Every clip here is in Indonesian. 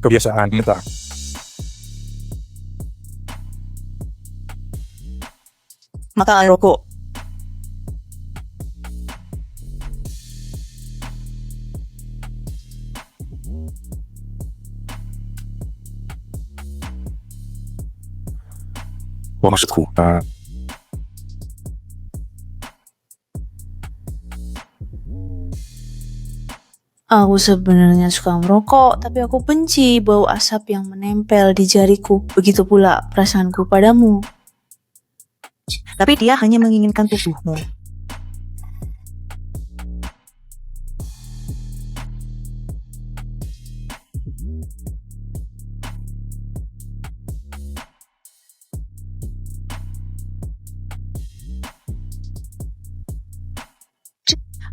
kebiasaan kita. Makan rokok. Maksudku, Aku sebenarnya suka merokok, tapi aku benci bau asap yang menempel di jariku. Begitu pula perasaanku padamu. Tapi dia hanya menginginkan tubuhmu.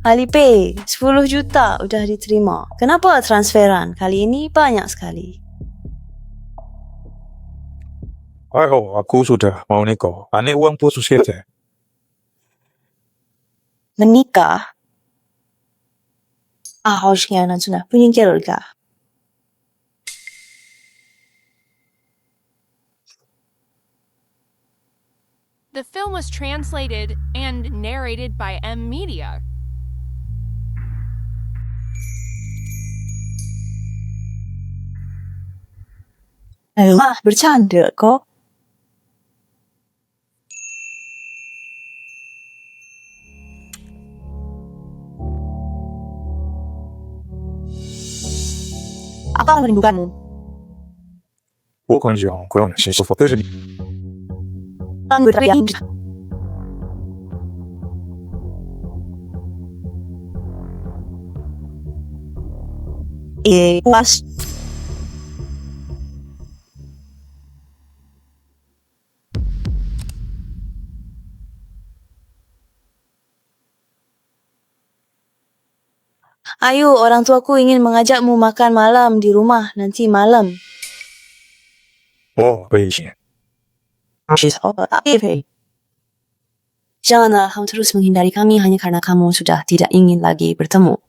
Alipay, 10 juta udah diterima. Kenapa transferan kali ini banyak sekali? ayo aku sudah mau nikah. Aneh uang khusus kita. Menikah? 好时间了，真的不应该了噶。 The film was translated and narrated by M Media. Bercanda kok. Apa yang merindukanmu? 我很想这样的信息，但是你 Puas. Ayo, orang tuaku ingin mengajakmu makan malam di rumah nanti malam. 危险。 Janganlah kamu terus menghindari kami hanya karena kamu sudah tidak ingin lagi bertemu.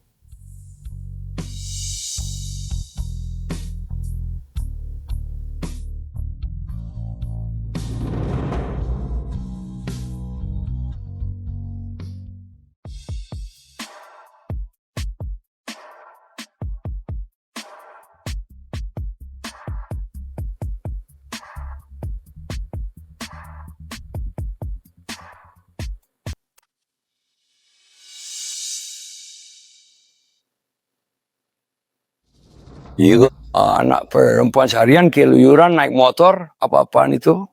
Iya, anak perempuan seharian keluyuran naik motor, apa-apaan itu?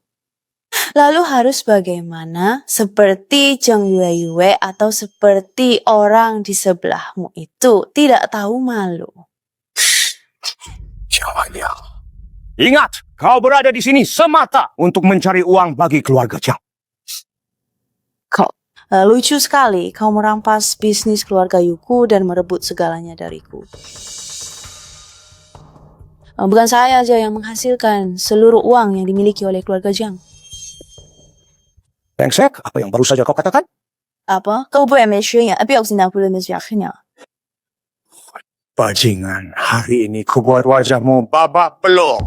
Lalu harus bagaimana? Seperti Zheng Yue atau seperti orang di sebelahmu itu tidak tahu malu. Jangan ya. Ingat, kau berada di sini semata untuk mencari uang bagi keluarga Jiang. Lucu sekali, kau merampas bisnis keluarga Yuku dan merebut segalanya dariku. Bukan saya aja yang menghasilkan seluruh uang yang dimiliki oleh keluarga Jiang. Brengsek, apa yang baru saja kau katakan? Apa? Kau boleh mention ya? Tapi aku tidak boleh menjelaskannya. Bajingan, hari ini ku buat wajahmu babak belur.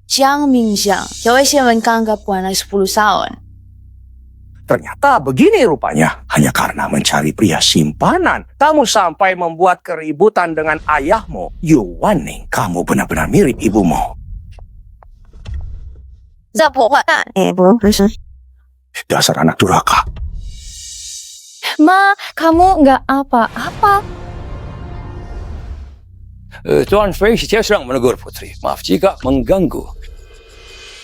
Jiang Mingxiang, 有一些人刚刚关了10 tahun. Ternyata begini rupanya. Hanya karena mencari pria simpanan, kamu sampai membuat keributan dengan ayahmu. Yu Wanning, kamu benar-benar mirip ibumu. Dasar anak durhaka. Ma, kamu nggak apa-apa. Tuan Fei sedang menegur putri. Maaf jika mengganggu.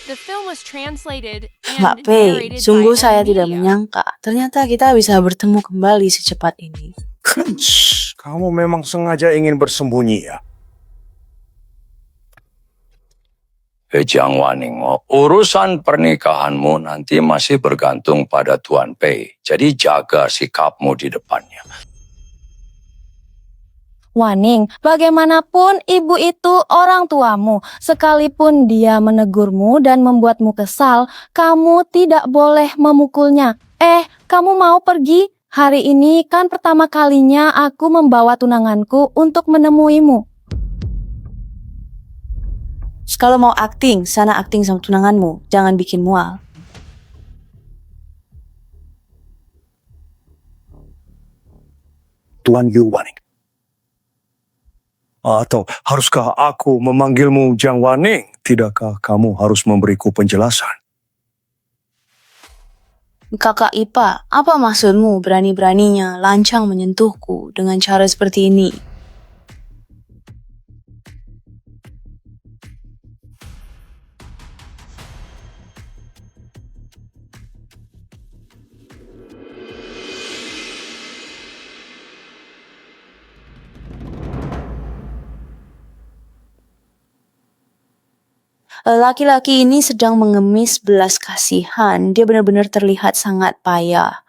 The film was translated Mbak and Pei, narrated sungguh by saya M tidak Media. menyangka. Ternyata kita bisa bertemu kembali secepat ini. Kamu memang sengaja ingin bersembunyi ya? Jiang Wanning, urusan pernikahanmu nanti masih bergantung pada Tuan Pei. Jadi jaga sikapmu di depannya. Waning, bagaimanapun ibu itu orang tuamu. Sekalipun dia menegurmu dan membuatmu kesal, kamu tidak boleh memukulnya. Kamu mau pergi? Hari ini kan pertama kalinya aku membawa tunanganku untuk menemuimu. Kalau mau akting, sana akting sama tunanganmu. Jangan bikin mual. Tuan Yu Waning. Atau haruskah aku memanggilmu Jiang Waning? Tidakkah kamu harus memberiku penjelasan? Kakak Ipa, apa maksudmu berani-beraninya lancang menyentuhku dengan cara seperti ini? Laki-laki ini sedang mengemis belas kasihan. Dia benar-benar terlihat sangat payah.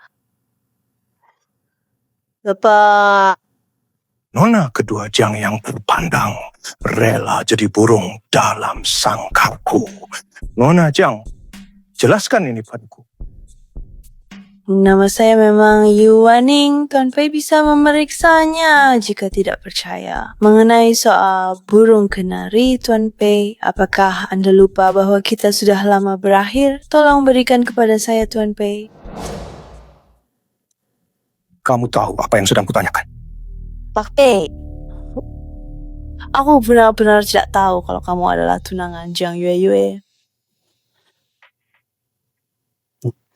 Bapak, Nona kedua Jiang yang berpandang rela jadi burung dalam sangkarku. Nona Jiang, jelaskan ini padaku. nama saya memang Yu Waning. Tuan Pei bisa memeriksanya jika tidak percaya. Mengenai soal burung kenari, Tuan Pei, apakah Anda lupa bahwa kita sudah lama berakhir? Tolong berikan kepada saya, Tuan Pei. Kamu tahu apa yang sedang kutanyakan? Pak Pei, aku benar-benar tidak tahu kalau kamu adalah tunangan Jiang Yue.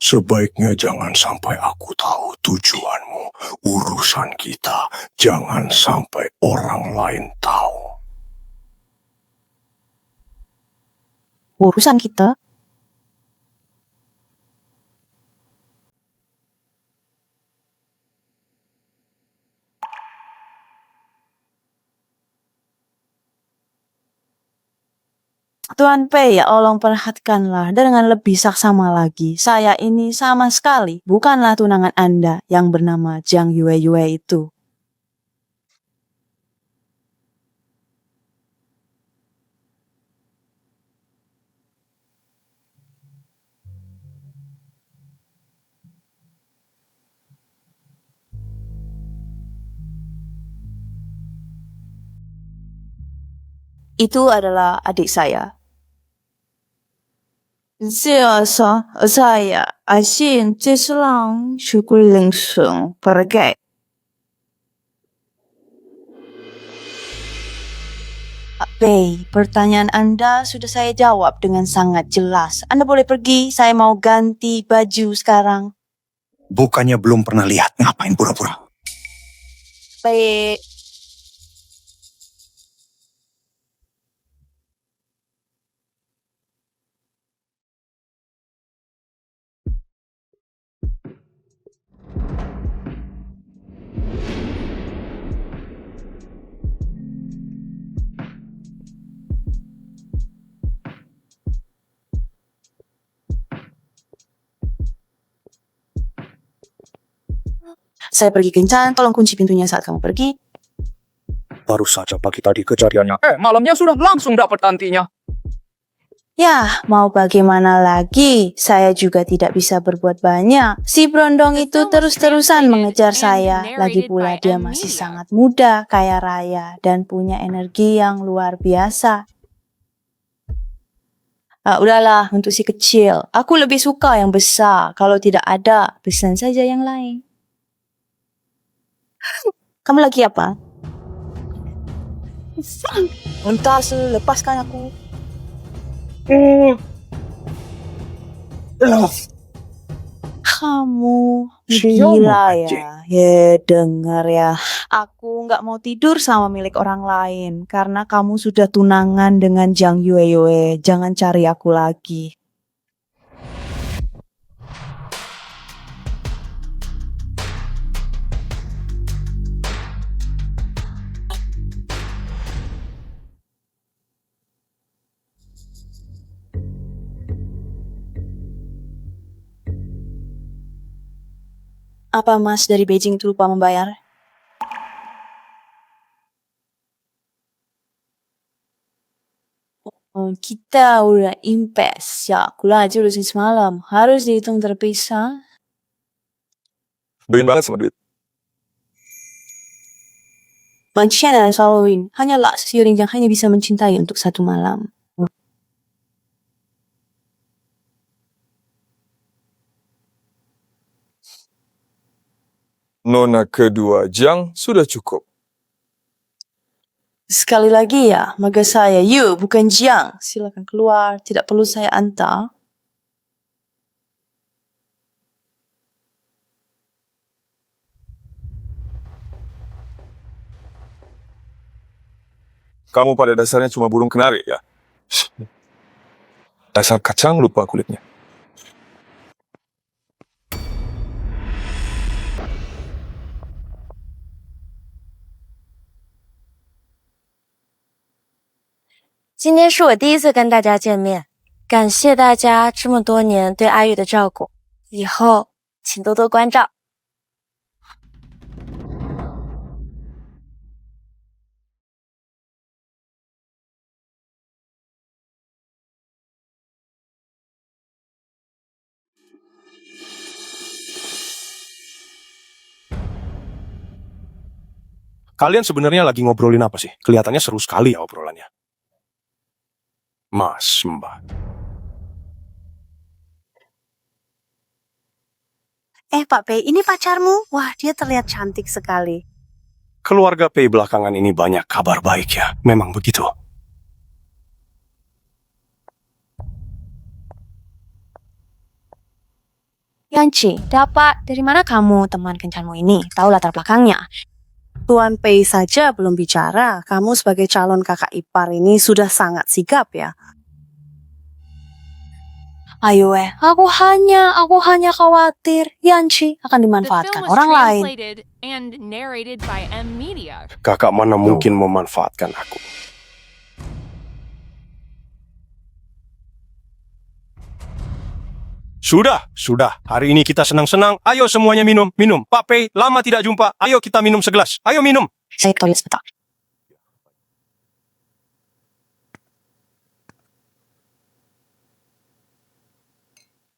Sebaiknya jangan sampai aku tahu tujuanmu. Urusan kita jangan sampai orang lain tahu. Urusan kita? Tuan Pei, ya Allah perhatikanlah dengan lebih saksama lagi. Saya ini sama sekali bukanlah tunangan Anda yang bernama Jiang Yue itu. Itu adalah adik saya. Saya asin seselang syukur langsung pergi. Pak Pei, pertanyaan Anda sudah saya jawab dengan sangat jelas. Anda boleh pergi, saya mau ganti baju sekarang. Bukannya belum pernah lihat, ngapain pura-pura? Baik. Saya pergi kencan, tolong kunci pintunya saat kamu pergi. Baru saja pagi tadi kejadiannya. Malamnya sudah langsung dapat antinya. Ya, mau bagaimana lagi? Saya juga tidak bisa berbuat banyak. Si Brondong itu terus-terusan mengejar saya. Lagi pula dia masih sangat muda, kaya raya, dan punya energi yang luar biasa. Udahlah, untuk si kecil. Aku lebih suka yang besar. Kalau tidak ada, pesan saja yang lain. Kamu lagi apa? Entah, lepaskan aku. Kamu gila ya? Ya dengar ya. Aku nggak mau tidur sama milik orang lain karena kamu sudah tunangan dengan Jiang Yue. Jangan cari aku lagi. Apa Mas dari Beijing itu lupa membayar? Kita udah impes. Ya, aku aja udah semalam. Harus dihitung terpisah. Doain banget sama duit. Manusia dan selaluin. Hanyalah seseorang yang hanya bisa mencintai untuk satu malam. Nona kedua Jiang sudah cukup. Sekali lagi ya, maga saya Yu, bukan Jiang. Silakan keluar, tidak perlu saya antar. Kamu pada dasarnya cuma burung kenari ya? Dasar kacang lupa kulitnya.今天是我第一次跟大家见面，感谢大家这么多年对阿玉的照顾，以后请多多关照。Kalian sebenarnya lagi ngobrolin apa sih? Kelihatannya seru sekali ya obrolannya. Mas, Mbak. Pak Pei, ini pacarmu? Wah, dia terlihat cantik sekali. Keluarga Pei belakangan ini banyak kabar baik ya. Memang begitu. Yanci, dapat dari mana kamu teman kencanmu ini? Tahu latar belakangnya? Tuan Pei saja belum bicara. Kamu sebagai calon kakak ipar ini sudah sangat sigap ya. Ayo aku hanya khawatir Yanci akan The dimanfaatkan film was orang lain. translated and narrated by M Media. Kakak mana mungkin memanfaatkan aku? Sudah. Hari ini kita senang-senang. Ayo semuanya minum. Pak Pei, lama tidak jumpa. Ayo kita minum segelas. Ayo minum. Saya ke toilet sebentar.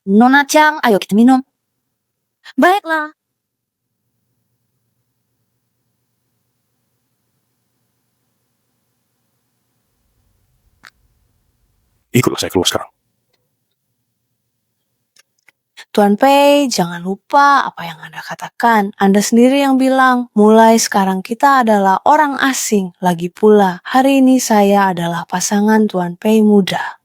Nona Jiang, ayo kita minum. Baiklah. Ikutlah saya keluar sekarang. Tuan Pei, jangan lupa apa yang Anda katakan. Anda sendiri yang bilang, mulai sekarang kita adalah orang asing. Lagi pula, hari ini saya adalah pasangan Tuan Pei muda.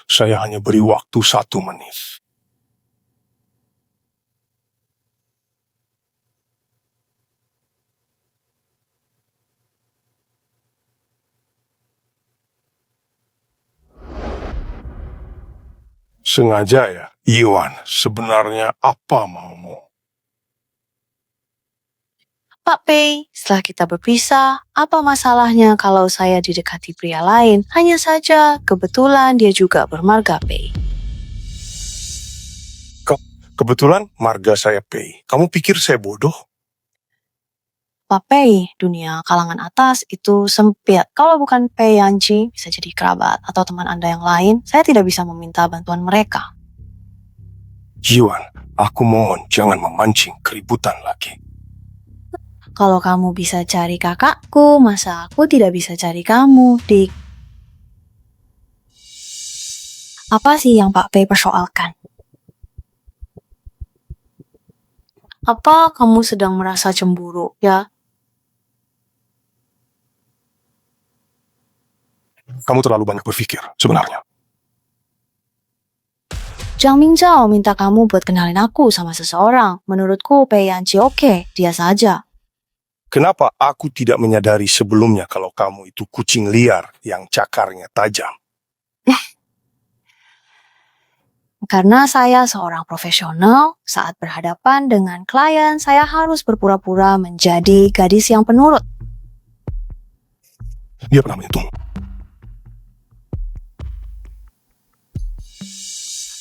Saya hanya beri waktu 1 menit. Sengaja ya, Yuan, sebenarnya apa maumu? Pak Pei, setelah kita berpisah, apa masalahnya kalau saya didekati pria lain? Hanya saja, kebetulan dia juga bermarga Pei. Kebetulan marga saya Pei. Kamu pikir saya bodoh? Pak Pei, dunia kalangan atas itu sempit. Kalau bukan Pei Yanci, bisa jadi kerabat atau teman Anda yang lain, saya tidak bisa meminta bantuan mereka. Yuan, aku mohon jangan memancing keributan lagi. Kalau kamu bisa cari kakakku, masa aku tidak bisa cari kamu, Dik? Apa sih yang Pak Pei persoalkan? Apa kamu sedang merasa cemburu, ya? Kamu terlalu banyak berpikir, sebenarnya. Zhang Mingzhao minta kamu buat kenalin aku sama seseorang. Menurutku Pei Yanci oke, dia saja. Kenapa aku tidak menyadari sebelumnya kalau kamu itu kucing liar yang cakarnya tajam? Karena saya seorang profesional, saat berhadapan dengan klien, saya harus berpura-pura menjadi gadis yang penurut. Dia pernah menyentuhmu.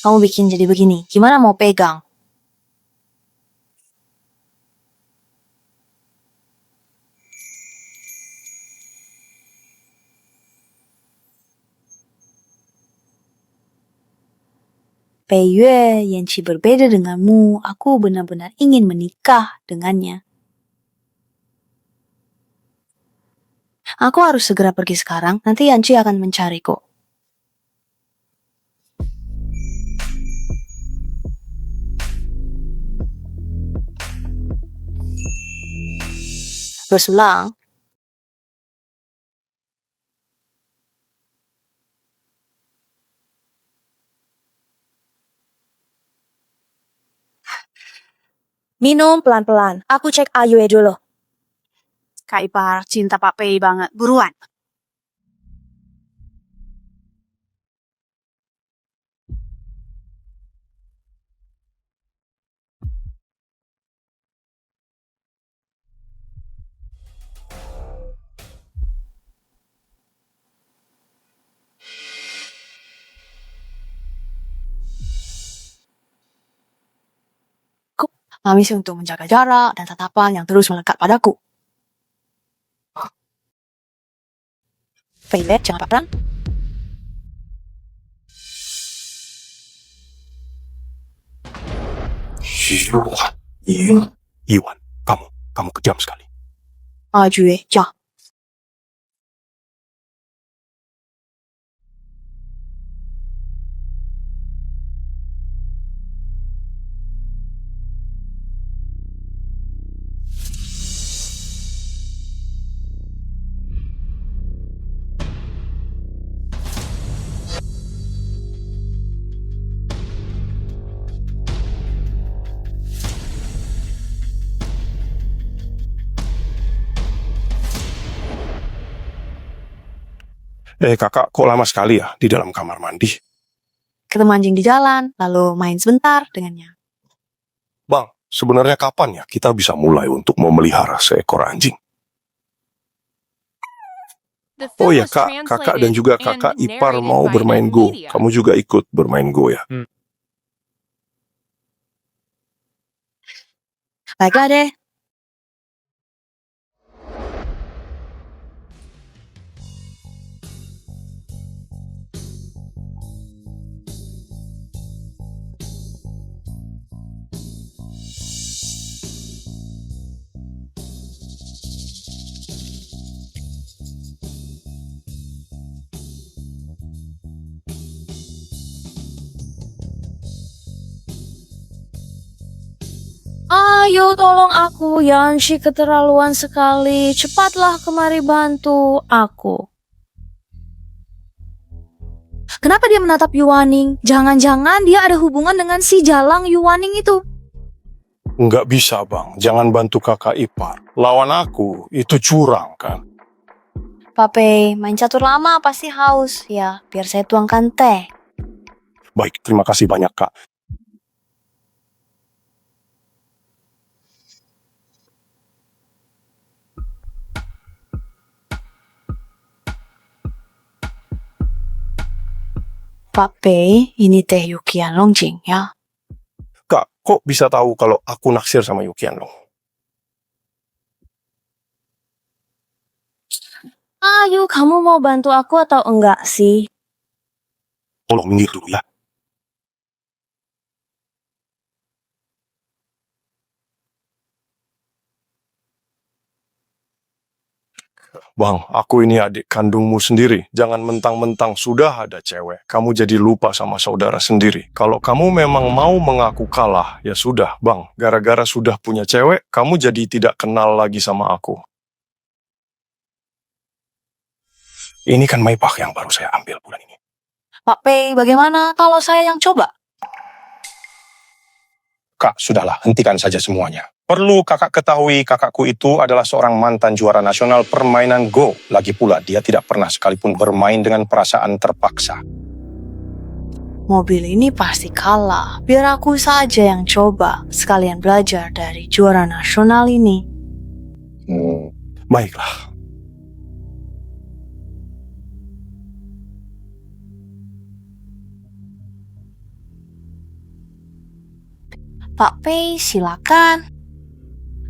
Kamu bikin jadi begini, gimana mau pegang? Pei Yue, Yanci berbeda denganmu, aku benar-benar ingin menikah dengannya. Aku harus segera pergi sekarang, nanti Yanci akan mencariku. Berulang. Minum pelan-pelan. Aku cek Ayue dulu. Kak Ipar cinta Pak Pei banget. Buruan. Mami untuk menjaga jarak dan tatapan yang terus melekat padaku. Pei, jangan baperan. Iwan, kamu kejam sekali. Ajue, ja. Kakak, kok lama sekali ya di dalam kamar mandi? Ketemu anjing di jalan, lalu main sebentar dengannya. Bang, sebenarnya kapan ya kita bisa mulai untuk memelihara seekor anjing? The Oh film ya was kakak dan translated juga and kakak ipar narrated mau by bermain M Go. Media. Kamu juga ikut bermain Go ya? Baiklah deh. Ayo tolong aku, Yanshi keterlaluan sekali. Cepatlah kemari bantu aku. Kenapa dia menatap Yuaning? Jangan-jangan dia ada hubungan dengan si Jalang Yuaning itu. Nggak bisa bang, jangan bantu kakak ipar. Lawan aku, itu curang kan? Pak Pei, main catur lama pasti haus. Ya, biar saya tuangkan teh. Baik, terima kasih banyak kak. Pak Pei, ini teh Yukian Longjing ya. Kak, kok bisa tahu kalau aku naksir sama Yukian Long? Ayo, kamu mau bantu aku atau enggak sih? Tolong minggir dulu ya. Bang, aku ini adik kandungmu sendiri. Jangan mentang-mentang sudah ada cewek. Kamu jadi lupa sama saudara sendiri. Kalau kamu memang mau mengaku kalah, ya sudah, bang. Gara-gara sudah punya cewek, kamu jadi tidak kenal lagi sama aku. Ini kan Maybach yang baru saya ambil bulan ini. Pak Pei, bagaimana kalau saya yang coba? Kak, sudahlah, hentikan saja semuanya. Perlu kakak ketahui, kakakku itu adalah seorang mantan juara nasional permainan Go. Lagi pula, dia tidak pernah sekalipun bermain dengan perasaan terpaksa. Mobil ini pasti kalah. Biar aku saja yang coba. Sekalian belajar dari juara nasional ini. Baiklah. Pak Pei, silakan.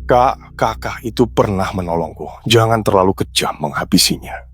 Kak, kakak itu pernah menolongku. Jangan terlalu kejam menghabisinya.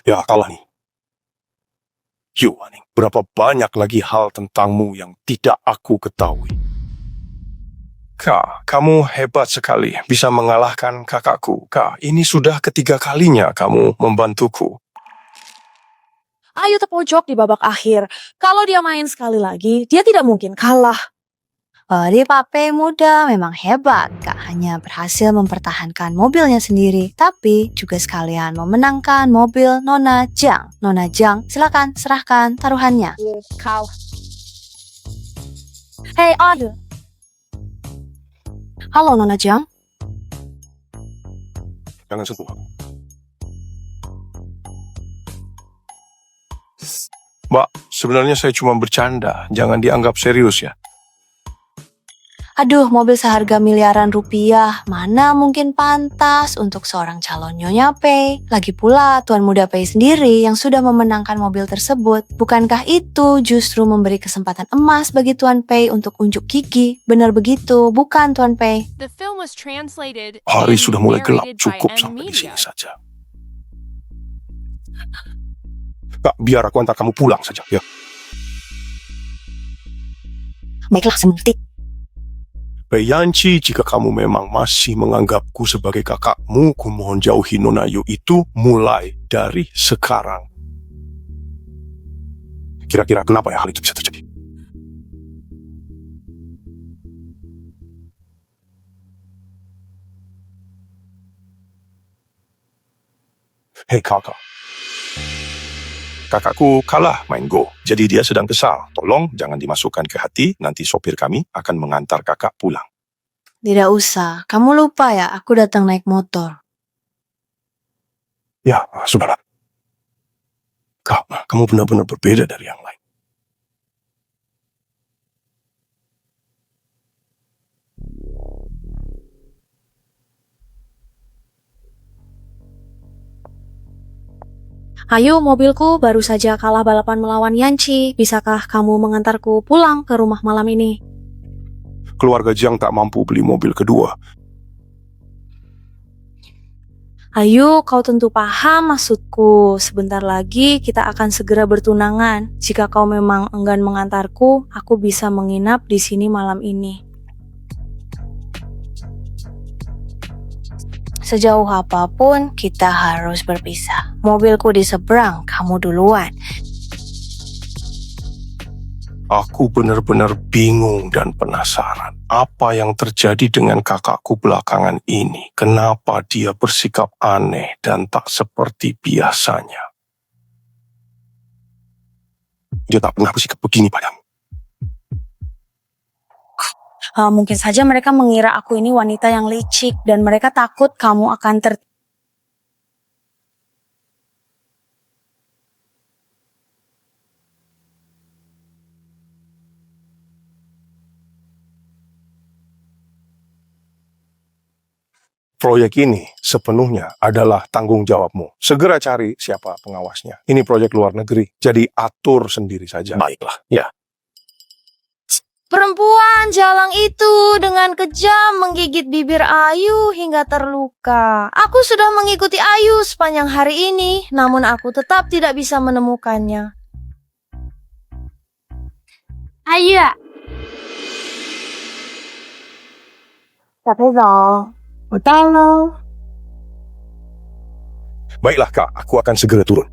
Ya, kalah nih. Yuaning, berapa banyak lagi hal tentangmu yang tidak aku ketahui. Kak, kamu hebat sekali bisa mengalahkan kakakku. Kak, ini sudah ketiga kalinya kamu membantuku. Ayu terpojok di babak akhir. Kalau dia main sekali lagi, dia tidak mungkin kalah. Jadi Pak P muda memang hebat, gak hanya berhasil mempertahankan mobilnya sendiri, tapi juga sekalian memenangkan mobil Nona Jang. Nona Jang, silakan serahkan taruhannya. Kau. Hei Ayu. Halo Nona Jang. Jangan sentuh aku. Mbak, sebenarnya saya cuma bercanda. Jangan dianggap serius ya. Aduh, mobil seharga miliaran rupiah, mana mungkin pantas untuk seorang calon Nyonya Pei. Lagi pula, Tuan Muda Pei sendiri yang sudah memenangkan mobil tersebut. Bukankah itu justru memberi kesempatan emas bagi Tuan Pei untuk unjuk gigi? Benar begitu, bukan Tuan Pei? The film was translated Hari and sudah mulai gelap. narrated by Cukup M sampai di Media. sini saja. Kak, biar aku antar kamu pulang saja ya. Baiklah, semengerti. Pei Yanci, jika kamu memang masih menganggapku sebagai kakakmu, kumohon jauhi Nona Yu itu mulai dari sekarang. Kira-kira kenapa ya hal itu bisa terjadi? Hei kakak. Kakakku kalah main Go, jadi dia sedang kesal. Tolong jangan dimasukkan ke hati, nanti sopir kami akan mengantar kakak pulang. Tidak usah, kamu lupa ya aku datang naik motor. Ya, sudahlah. Kak, kamu benar-benar berbeda dari yang lain. Ayu, mobilku baru saja kalah balapan melawan Yanci. Bisakah kamu mengantarku pulang ke rumah malam ini? Keluarga Jiang tak mampu beli mobil kedua. Ayu, kau tentu paham maksudku. Sebentar lagi kita akan segera bertunangan. Jika kau memang enggan mengantarku, aku bisa menginap di sini malam ini. Sejauh apapun, kita harus berpisah. Mobilku di seberang, kamu duluan. Aku benar-benar bingung dan penasaran. Apa yang terjadi dengan kakakku belakangan ini? Kenapa dia bersikap aneh dan tak seperti biasanya? Dia tak pernah bersikap begini padamu. Mungkin saja mereka mengira aku ini wanita yang licik dan mereka takut kamu akan Proyek ini sepenuhnya adalah tanggung jawabmu. Segera cari siapa pengawasnya. Ini proyek luar negeri, jadi atur sendiri saja. Baiklah, ya. Perempuan jalang itu dengan kejam menggigit bibir Ayu hingga terluka. Aku sudah mengikuti Ayu sepanjang hari ini, namun aku tetap tidak bisa menemukannya. Ayo. Tapi dong. Utang lo. Baiklah kak, aku akan segera turun.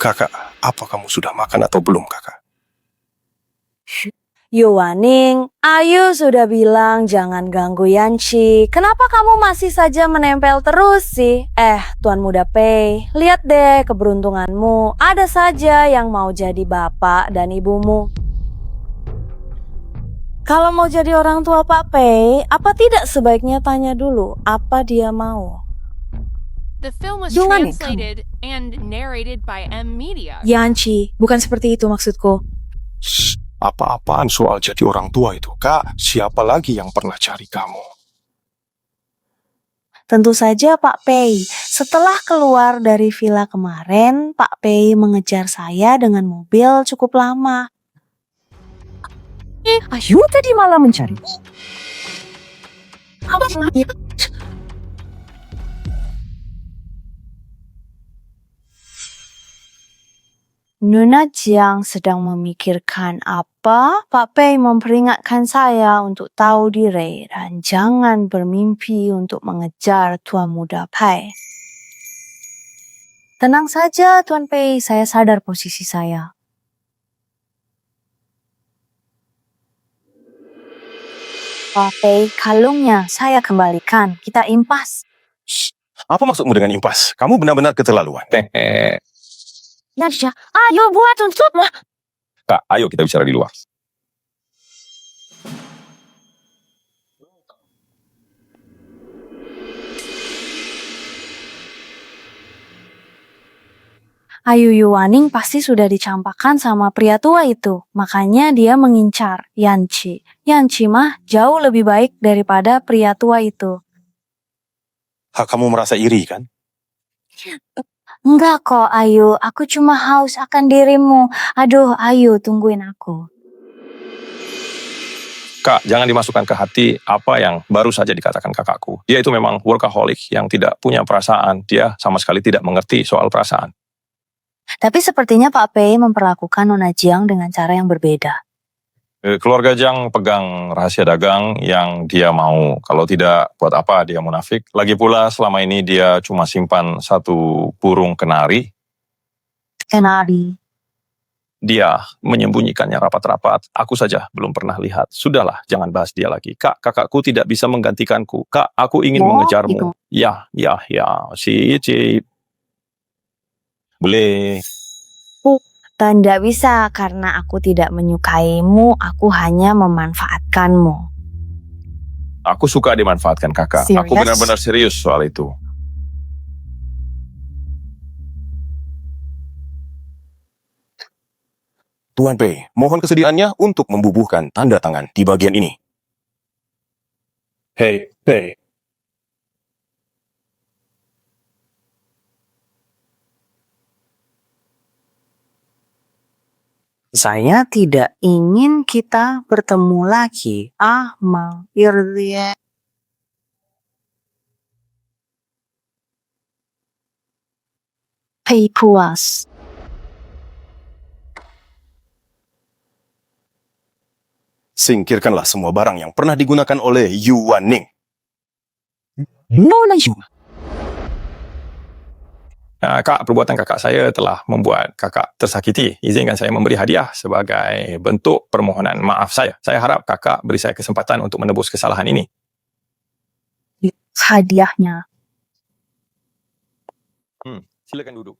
Kakak, apa kamu sudah makan atau belum kakak? Yuwaning, Ayu sudah bilang jangan ganggu Yanci. Kenapa kamu masih saja menempel terus sih? Tuan Muda Pei, lihat deh keberuntunganmu. Ada saja yang mau jadi bapak dan ibumu. Kalau mau jadi orang tua Pak Pei, apa tidak sebaiknya tanya dulu apa dia mau? The film was Yuwaning, translated and narrated by M Media. Yanci, bukan seperti itu maksudku. Shh, apa-apaan soal jadi orang tua itu, kak? Siapa lagi yang pernah cari kamu? Tentu saja Pak Pei. Setelah keluar dari villa kemarin, Pak Pei mengejar saya dengan mobil cukup lama. Ayu tadi malah mencari. Apa sih? Nona Jiang sedang memikirkan apa? Pak Pei memperingatkan saya untuk tahu diri dan jangan bermimpi untuk mengejar Tuan Muda Pai. Tenang saja, Tuan Pei. Saya sadar posisi saya. Pak Pei, kalungnya saya kembalikan. Kita impas. Apa maksudmu dengan impas? Kamu benar-benar keterlaluan. Nadia, ayo buat untukmu. Kak, ayo kita bicara di luar. Ayu Yuwaning pasti sudah dicampakkan sama pria tua itu. Makanya dia mengincar Yanchi. Yanchi mah jauh lebih baik daripada pria tua itu. Hak kamu merasa iri kan? Enggak kok Ayu, aku cuma haus akan dirimu. Aduh Ayu, tungguin aku. Kak, jangan dimasukkan ke hati apa yang baru saja dikatakan kakakku. Dia itu memang workaholic yang tidak punya perasaan. Dia sama sekali tidak mengerti soal perasaan. Tapi sepertinya Pak Pei memperlakukan Nona Jiang dengan cara yang berbeda. Keluarga Jiang pegang rahasia dagang yang dia mau. Kalau tidak, buat apa dia munafik? Lagi pula selama ini dia cuma simpan satu burung kenari. Kenari. Dia menyembunyikannya rapat-rapat. Aku saja belum pernah lihat. Sudahlah, jangan bahas dia lagi. Kak, kakakku tidak bisa menggantikanku. Kak, aku ingin mengejarmu. Ya. Si. Boleh. Tidak bisa karena aku tidak menyukaimu, aku hanya memanfaatkanmu. Aku suka dimanfaatkan kakak. Serius? Aku benar-benar serius soal itu. Tuan Pei, mohon kesediaannya untuk membubuhkan tanda tangan di bagian ini. Hei, Pei. Saya tidak ingin kita bertemu lagi. Mang Irlie. Pei puas. Singkirkanlah semua barang yang pernah digunakan oleh Yuwaning. Nona Yu. Nah, Kak, perbuatan kakak saya telah membuat kakak tersakiti. Izinkan saya memberi hadiah sebagai bentuk permohonan maaf saya. Saya harap kakak beri saya kesempatan untuk menebus kesalahan ini. Hadiahnya. Silakan duduk.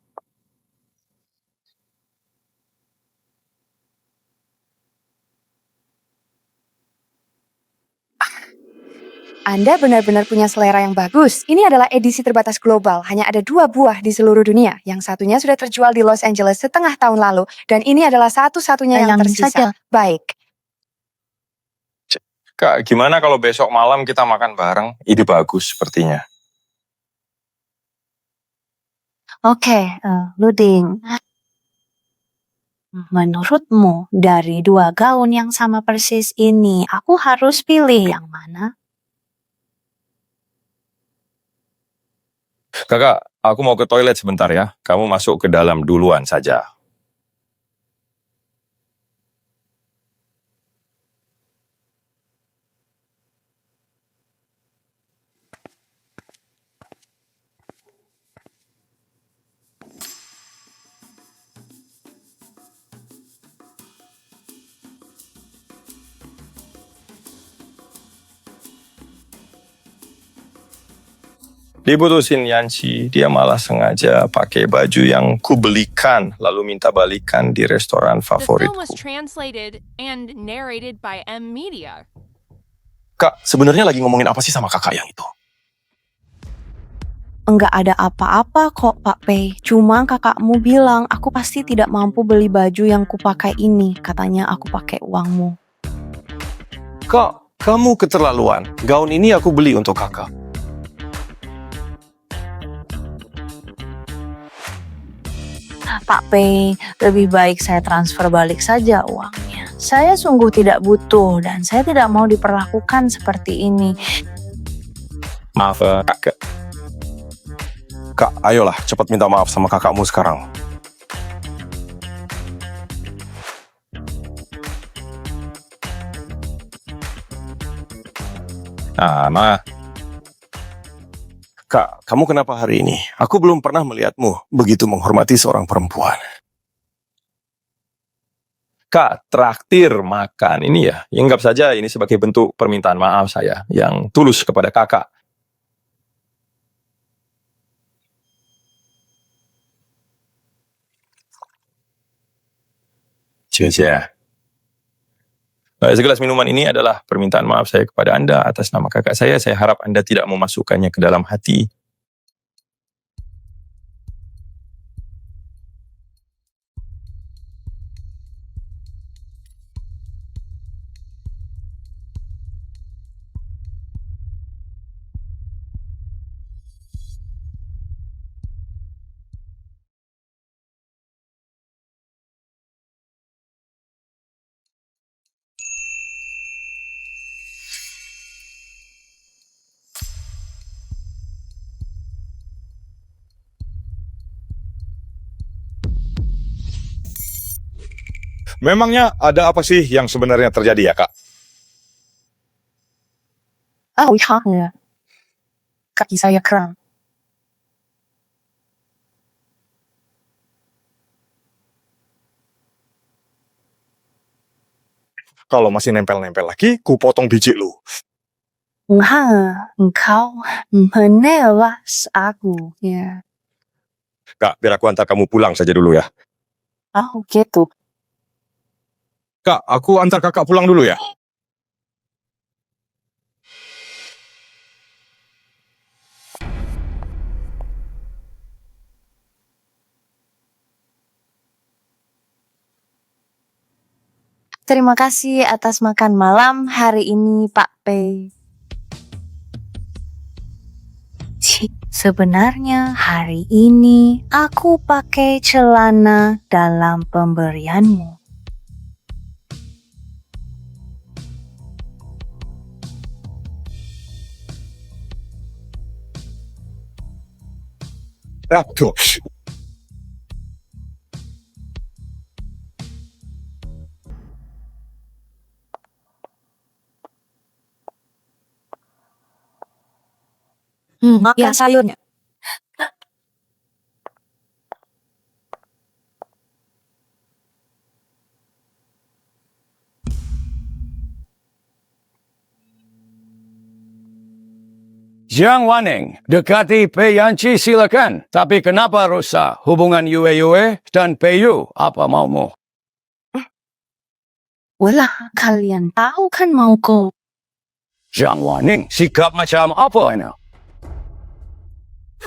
Anda benar-benar punya selera yang bagus. Ini adalah edisi terbatas global. Hanya ada 2 buah di seluruh dunia. Yang satunya sudah terjual di Los Angeles setengah tahun lalu. Dan ini adalah satu-satunya yang tersisa. saja. Baik. Kak, gimana kalau besok malam kita makan bareng? Ide bagus sepertinya. Oke, Luding. Menurutmu dari 2 gaun yang sama persis ini, aku harus pilih yang mana? Kakak, aku mau ke toilet sebentar ya. Kamu masuk ke dalam duluan saja. Diputusin Yanchi, dia malah sengaja pakai baju yang kubelikan, lalu minta balikan di restoran The film favoritku. was translated and narrated by M Media. Kak, sebenarnya lagi ngomongin apa sih sama kakak yang itu? Enggak ada apa-apa kok, Pak Pei. Cuma kakakmu bilang aku pasti tidak mampu beli baju yang kupakai ini. Katanya aku pakai uangmu. Kak, kamu keterlaluan. Gaun ini aku beli untuk kakak. Pak Pei, lebih baik saya transfer balik saja uangnya. Saya sungguh tidak butuh dan saya tidak mau diperlakukan seperti ini. Maaf, Kak. Kak, ayolah cepat minta maaf sama kakakmu sekarang. Ma. Kak, kamu kenapa hari ini? Aku belum pernah melihatmu begitu menghormati seorang perempuan. Kak, traktir makan ini ya, anggap saja ini sebagai bentuk permintaan maaf saya yang tulus kepada kakak. Cia-cia. Segelas minuman ini adalah permintaan maaf saya kepada Anda atas nama kakak saya. Saya harap Anda tidak memasukkannya ke dalam hati. Memangnya ada apa sih yang sebenarnya terjadi ya, Kak? Kaki saya kram. Kalau masih nempel-nempel lagi, ku potong biji lu. Engkau menewas aku. Ya. Kak, biar aku antar kamu pulang saja dulu ya. Gitu. Kak, aku antar kakak pulang dulu ya. Terima kasih atas makan malam hari ini, Pak Pei. Sebenarnya hari ini aku pakai celana dalam pemberianmu. Tuh. Makan sayurnya. Jiang Wanning, dekati Pei Yanqi silakan. Tapi kenapa rusak hubungan Yue dan Pei Yu? Apa maumu? Walah, kalian tahu kan mauku. Jiang Wanning, sikap macam apa ini?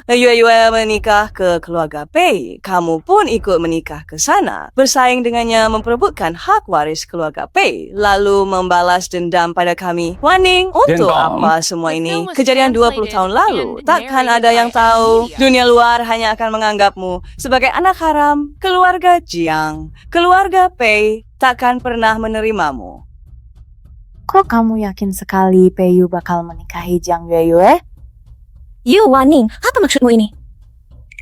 Yue menikah ke keluarga Pei. Kamu pun ikut menikah ke sana. Bersaing dengannya memperebutkan hak waris keluarga Pei. Lalu membalas dendam pada kami. Wanning, untuk Dendam? apa semua ini? Kejadian 20 tahun lalu. Takkan ada yang tahu. Dunia luar hanya akan menganggapmu sebagai anak haram. Keluarga Jiang. Keluarga Pei takkan pernah menerimamu. Kok kamu yakin sekali Pei Yu bakal menikahi Jiang Yue? Yu Wanning, apa maksudmu ini?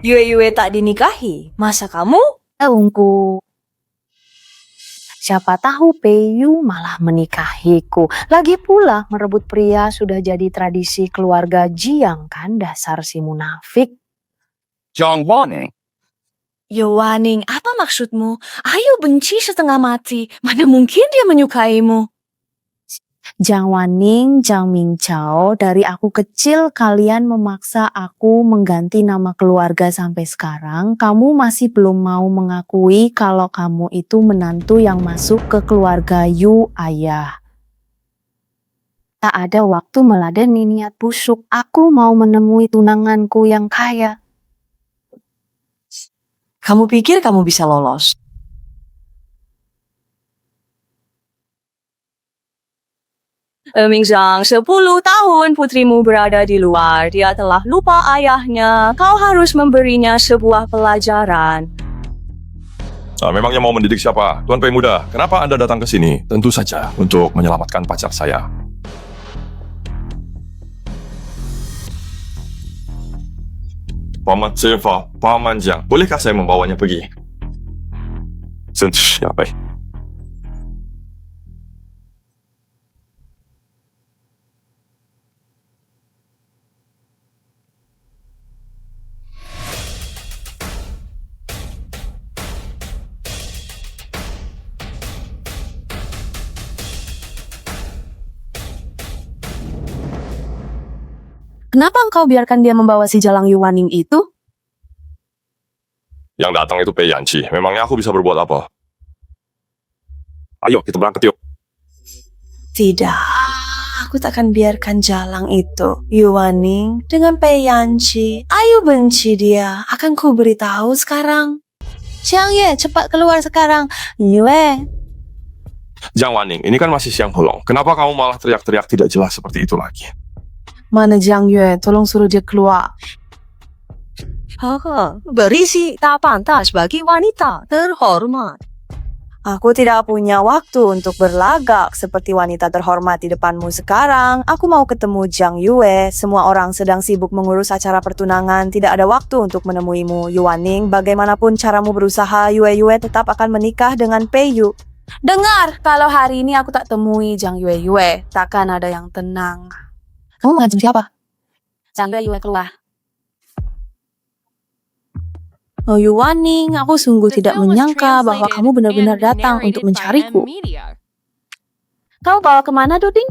Yue tak dinikahi. Masa kamu? Ungku. Siapa tahu Pei Yu malah menikahiku. Lagi pula merebut pria sudah jadi tradisi keluarga Jiang kan, dasar si munafik. Jiang Wanning, Yu Wanning, apa maksudmu? Ayu benci setengah mati. Mana mungkin dia menyukaimu? Jiang Wanning, Jiang Mingqiao, dari aku kecil kalian memaksa aku mengganti nama keluarga sampai sekarang. Kamu masih belum mau mengakui kalau kamu itu menantu yang masuk ke keluarga Yu, ayah. Tak ada waktu meladeni niat busuk. Aku mau menemui tunanganku yang kaya. Kamu pikir kamu bisa lolos? Mingzhang, 10 tahun putrimu berada di luar. Dia telah lupa ayahnya. Kau harus memberinya sebuah pelajaran. Memangnya mau mendidik siapa? Tuan Pei muda, kenapa Anda datang ke sini? Tentu saja untuk menyelamatkan pacar saya. Paman Seva, Paman Jiang, bolehkah saya membawanya pergi? Siapa? Kenapa engkau biarkan dia membawa si Jalang Yuwaning itu? Yang datang itu Pei Yanqi. Memangnya aku bisa berbuat apa? Ayo, kita berangkat yuk. Tidak, aku takkan biarkan Jalang itu, Yuwaning, dengan Pei Yanqi. Ayo benci dia, akan ku beritahu sekarang. Xiang Yue, cepat keluar sekarang. Yue. Jiang Waning, ini kan masih siang bolong. Kenapa kamu malah teriak-teriak tidak jelas seperti itu lagi? Mana Jiang Yue, tolong suruh dia keluar. Berisi tak pantas bagi wanita terhormat. Aku tidak punya waktu untuk berlagak seperti wanita terhormat di depanmu sekarang. Aku mau ketemu Jiang Yue. Semua orang sedang sibuk mengurus acara pertunangan. Tidak ada waktu untuk menemuimu, Yuwaning. Bagaimanapun caramu berusaha, Yue tetap akan menikah dengan Pei Yu. Dengar, kalau hari ini aku tak temui Jiang Yue, takkan ada yang tenang. Kamu mengancam siapa? Jiang Yue keluar. Oh Yuwaning, aku sungguh tidak menyangka bahwa kamu benar-benar datang untuk mencariku. Kau bawa kemana, Duding?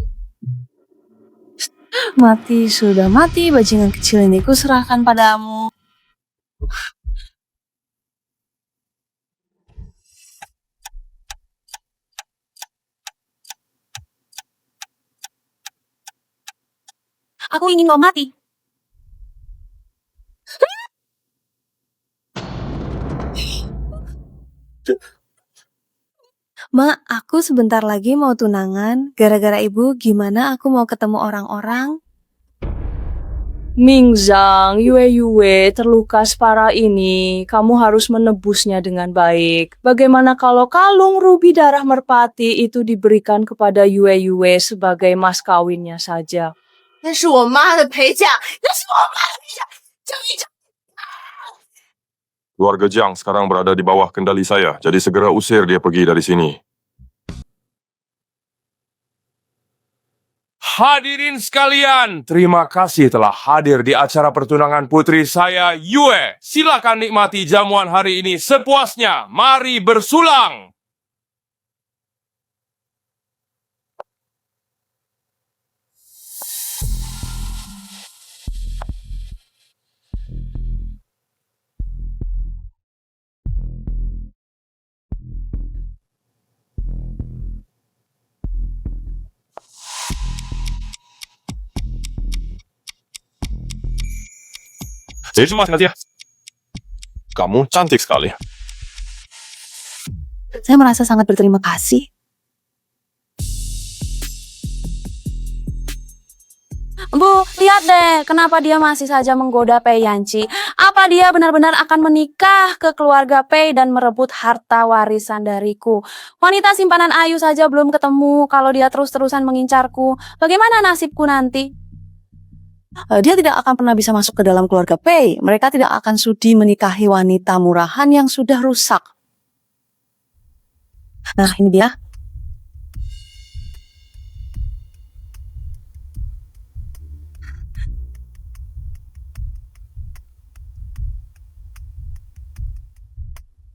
Mati, sudah mati, bajingan kecil ini ku serahkan padamu. Aku ingin kau mati. Ma, aku sebentar lagi mau tunangan. Gara-gara ibu, gimana aku mau ketemu orang-orang? Mingzhang, Yue terluka separah ini. Kamu harus menebusnya dengan baik. Bagaimana kalau kalung rubi darah merpati itu diberikan kepada Yue sebagai mas kawinnya saja? 那是我妈的陪嫁，那是我妈的陪嫁，江一成。 Keluarga Jiang sekarang berada di bawah kendali saya, jadi segera usir dia pergi dari sini. Hadirin sekalian, terima kasih telah hadir di acara pertunangan putri saya, Yue. Silakan nikmati jamuan hari ini sepuasnya. Mari bersulang. Jadi cuma nanti ya. Kamu cantik sekali. Saya merasa sangat berterima kasih. Bu, lihat deh, kenapa dia masih saja menggoda Pei Yanqi. Apa dia benar-benar akan menikah ke keluarga Pei dan merebut harta warisan dariku? Wanita simpanan Ayu saja belum ketemu, kalau dia terus-terusan mengincarku, bagaimana nasibku nanti? Dia tidak akan pernah bisa masuk ke dalam keluarga Pei. Mereka tidak akan sudi menikahi wanita murahan yang sudah rusak. Nah, ini dia.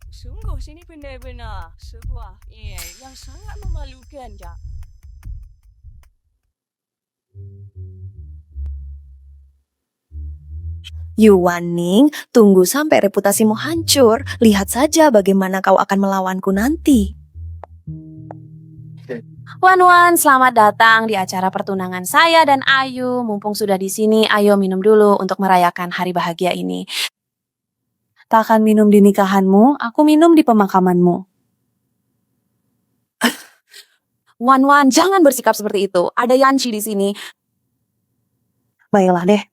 Sungguh sini benar-benar sebuah yang sangat memalukan, ya. Yuwaning, tunggu sampai reputasimu hancur. Lihat saja bagaimana kau akan melawanku nanti. Wan, selamat datang di acara pertunangan saya dan Ayu. Mumpung sudah di sini, ayo minum dulu untuk merayakan hari bahagia ini. Tak akan minum di nikahanmu, aku minum di pemakamanmu. Wan, jangan bersikap seperti itu. Ada Yanqi di sini. Baiklah deh.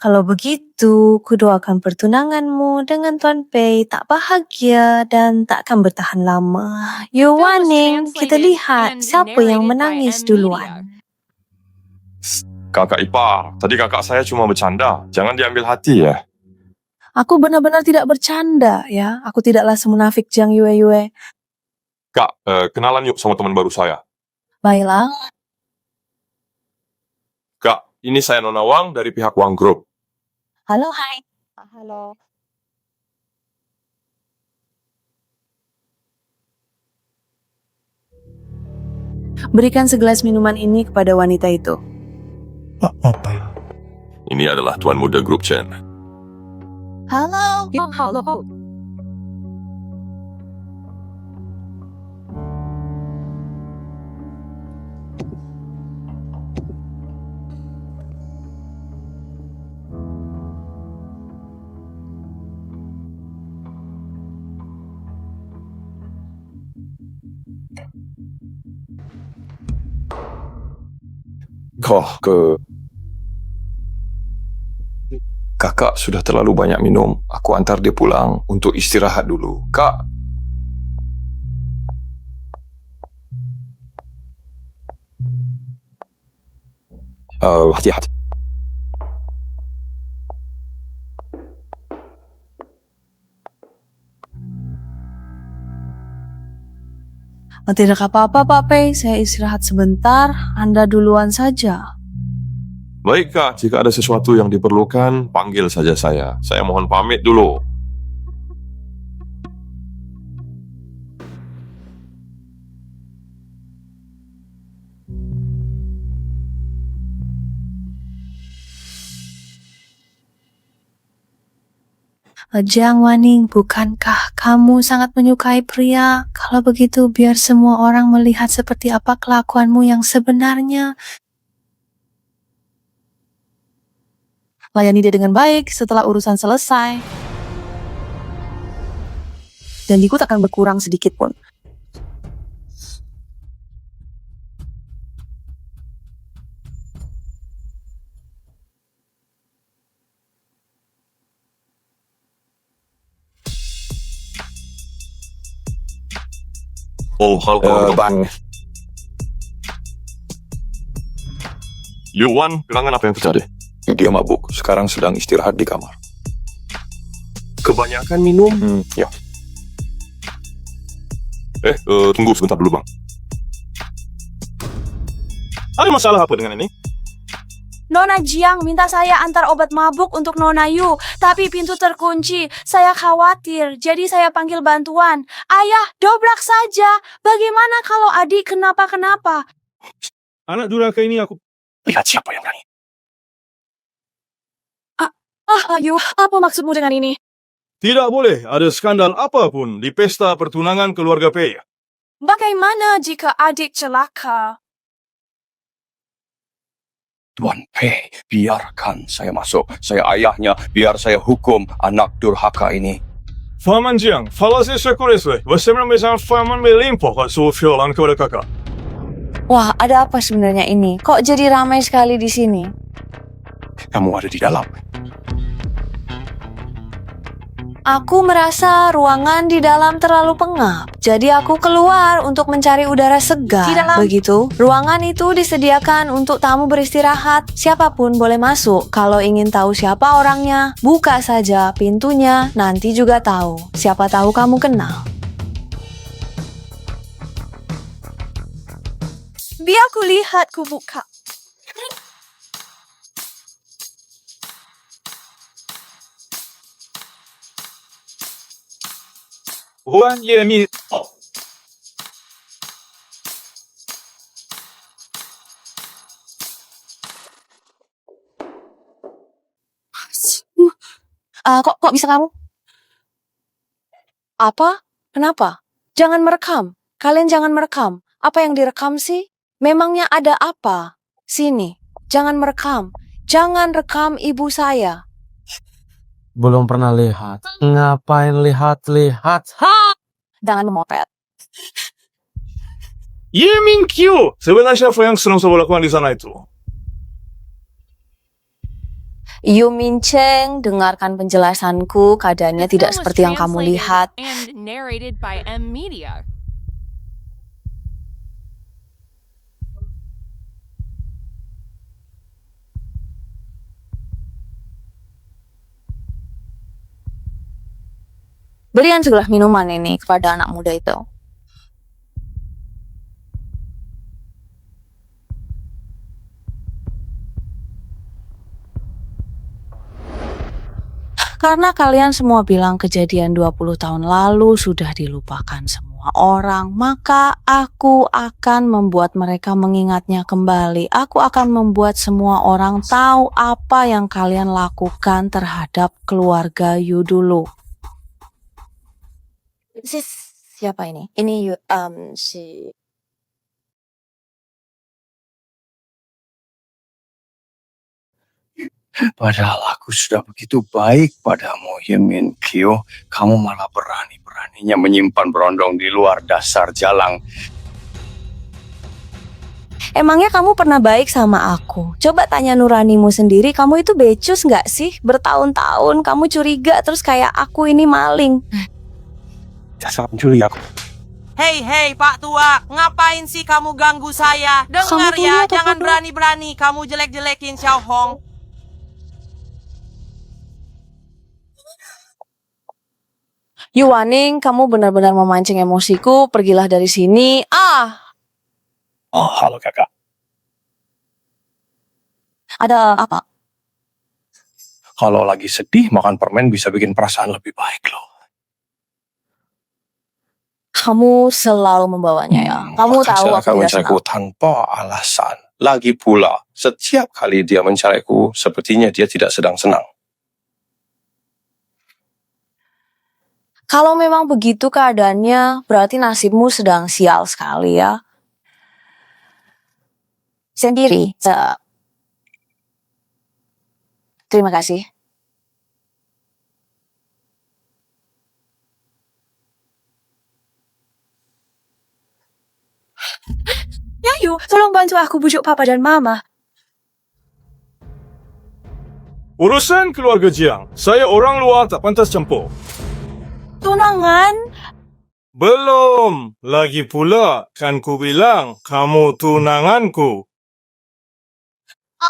Kalau begitu, kudoakan pertunanganmu dengan Tuan Pei tak bahagia dan tak akan bertahan lama. Yuwaning, kita lihat siapa yang menangis duluan. Kakak ipar, tadi kakak saya cuma bercanda. Jangan diambil hati ya. Aku benar-benar tidak bercanda ya. Aku tidaklah semunafik Jiang Yue. Kak, kenalan yuk sama teman baru saya. Baiklah. Kak, ini saya Nona Wang dari pihak Wang Group. Halo, hai. Halo. Berikan segelas minuman ini kepada wanita itu. Ini adalah Tuan Muda Group Chen. Halo. Kakak sudah terlalu banyak minum. Aku antar dia pulang untuk istirahat dulu. Kak. Hati-hati. Tidak apa-apa Pak Pei, saya istirahat sebentar, Anda duluan saja. Baik Kak, jika ada sesuatu yang diperlukan, panggil saja saya. Saya mohon pamit dulu. Jiang Waning, bukankah kamu sangat menyukai pria? Kalau begitu, biar semua orang melihat seperti apa kelakuanmu yang sebenarnya. Layani dia dengan baik setelah urusan selesai. Janjiku tak akan berkurang sedikit pun. Bang. Liu Wan, gerangan apa yang terjadi? Dia mabuk, sekarang sedang istirahat di kamar. Kebanyakan minum? Ya. Tunggu sebentar dulu, Bang. Ada masalah apa dengan ini? Nona Jiang minta saya antar obat mabuk untuk Nona Yu, tapi pintu terkunci. Saya khawatir, jadi saya panggil bantuan. Ayah, dobrak saja. Bagaimana kalau adik kenapa-kenapa? Anak durhaka ini aku... Lihat siapa yang berani. Ayu, apa maksudmu dengan ini? Tidak boleh ada skandal apapun di pesta pertunangan keluarga Pei. Bagaimana jika adik celaka? Tuan Pei, biarkan saya masuk. Saya ayahnya, biar saya hukum anak durhaka ini. Paman Jiang, falasi sekuriti. Bagaimana bisa Paman melimpahkan sufiolan kepada kakak? Wah, ada apa sebenarnya ini? Kok jadi ramai sekali di sini? Kamu ada di dalam. Aku merasa ruangan di dalam terlalu pengap. Jadi aku keluar untuk mencari udara segar. Di dalam. Begitu, ruangan itu disediakan untuk tamu beristirahat. Siapapun boleh masuk. Kalau ingin tahu siapa orangnya, buka saja pintunya. Nanti juga tahu. Siapa tahu kamu kenal. Biar aku lihat, ku buka. Huan Yemi. Kok bisa kamu? Apa? Kenapa? Jangan merekam. Kalian jangan merekam. Apa yang direkam sih? Memangnya ada apa? Sini, jangan merekam. Jangan rekam ibu saya. Belum pernah lihat. Ngapain lihat-lihat? Jangan memotret. Yeming Q, sebenarnya apa yang sedang saya lakukan di sana itu? Yu Mincheng, dengarkan penjelasanku, keadaannya The tidak film was seperti yang kamu translated lihat. and narrated by M Media. Berikan segelas minuman ini kepada anak muda itu. Karena kalian semua bilang kejadian 20 tahun lalu sudah dilupakan semua orang, maka aku akan membuat mereka mengingatnya kembali. Aku akan membuat semua orang tahu apa yang kalian lakukan terhadap keluarga Yu dulu. Siapa ini? Ini Yu, si... Padahal aku sudah begitu baik padamu, Yemin Kyo. Kamu malah berani-beraninya menyimpan berondong di luar dasar jalang. Emangnya kamu pernah baik sama aku? Coba tanya nuranimu sendiri, kamu itu becus nggak sih? Bertahun-tahun kamu curiga terus kayak aku ini maling. Dasar pencuri aku. Hei Pak Tua, ngapain sih kamu ganggu saya? Dengar Kamu ya, tuli atau jangan bodoh? berani-berani kamu jelek-jelekin Xiao Hong. Yu Waning, kamu benar-benar memancing emosiku. Pergilah dari sini. Oh, halo kakak. Ada apa? Kalau lagi sedih, makan permen bisa bikin perasaan lebih baik loh. Kamu selalu membawanya ya. Kamu tahu Akan aku tidak mencariku senang. tanpa alasan. Lagi pula, setiap kali dia mencariku, sepertinya dia tidak sedang senang. Kalau memang begitu keadaannya, berarti nasibmu sedang sial sekali ya. Sendiri. Terima kasih. Yayu, tolong bantu aku bujuk papa dan mama. Urusan keluarga Jiang, saya orang luar tak pantas campur. Tunangan? Belum. Lagi pula, kan ku bilang kamu tunanganku.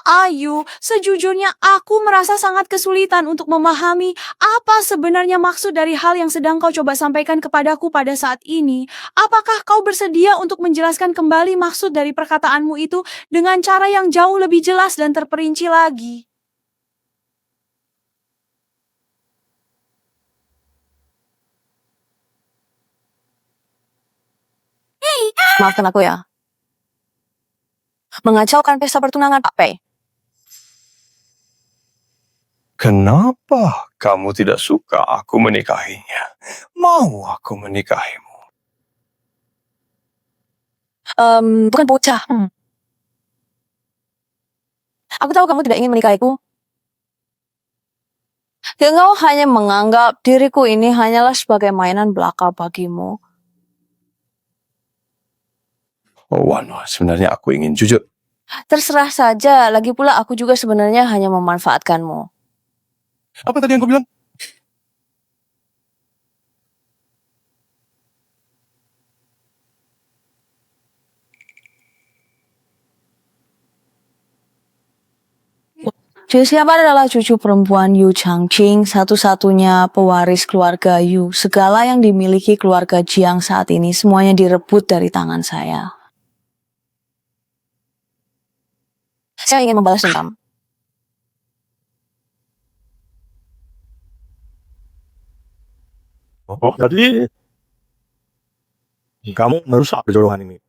Ayu, sejujurnya aku merasa sangat kesulitan untuk memahami apa sebenarnya maksud dari hal yang sedang kau coba sampaikan kepadaku pada saat ini. Apakah kau bersedia untuk menjelaskan kembali maksud dari perkataanmu itu dengan cara yang jauh lebih jelas dan terperinci lagi? Maafkan aku ya. Mengacaukan pesta pertunangan Pak Pei. Kenapa kamu tidak suka aku menikahinya? Mau aku menikahimu? Bukan bocah. Aku tahu kamu tidak ingin menikahiku. Kau hanya menganggap diriku ini hanyalah sebagai mainan belaka bagimu. Oh, Wano, sebenarnya aku ingin jujur. Terserah saja, lagi pula aku juga sebenarnya hanya memanfaatkanmu. Apa tadi yang kau bilang? Siapa adalah cucu perempuan Yu Changqing, satu-satunya pewaris keluarga Yu. Segala yang dimiliki keluarga Jiang saat ini semuanya direbut dari tangan saya. Saya ingin membalas dendam. Oh, jadi kamu merusak perjodohan ini.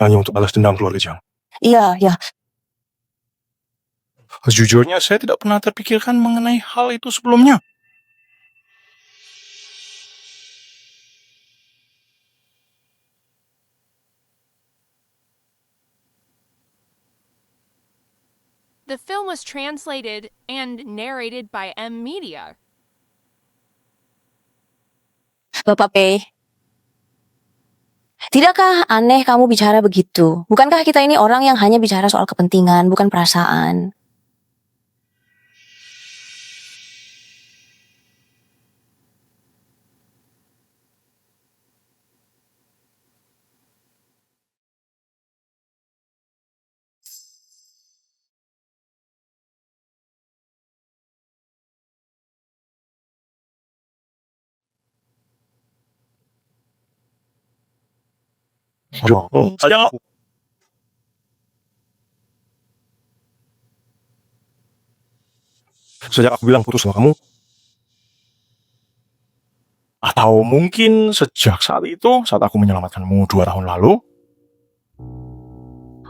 Hanya untuk balas dendam keluarga Jiang. Iya. Sejujurnya saya tidak pernah terpikirkan mengenai hal itu sebelumnya. The film was translated and narrated by M Media. Bapak Pei, tidakkah aneh kamu bicara begitu? Bukankah kita ini orang yang hanya bicara soal kepentingan, bukan perasaan? Sejak aku bilang putus sama kamu, atau mungkin sejak saat itu, saat aku menyelamatkanmu 2 tahun lalu,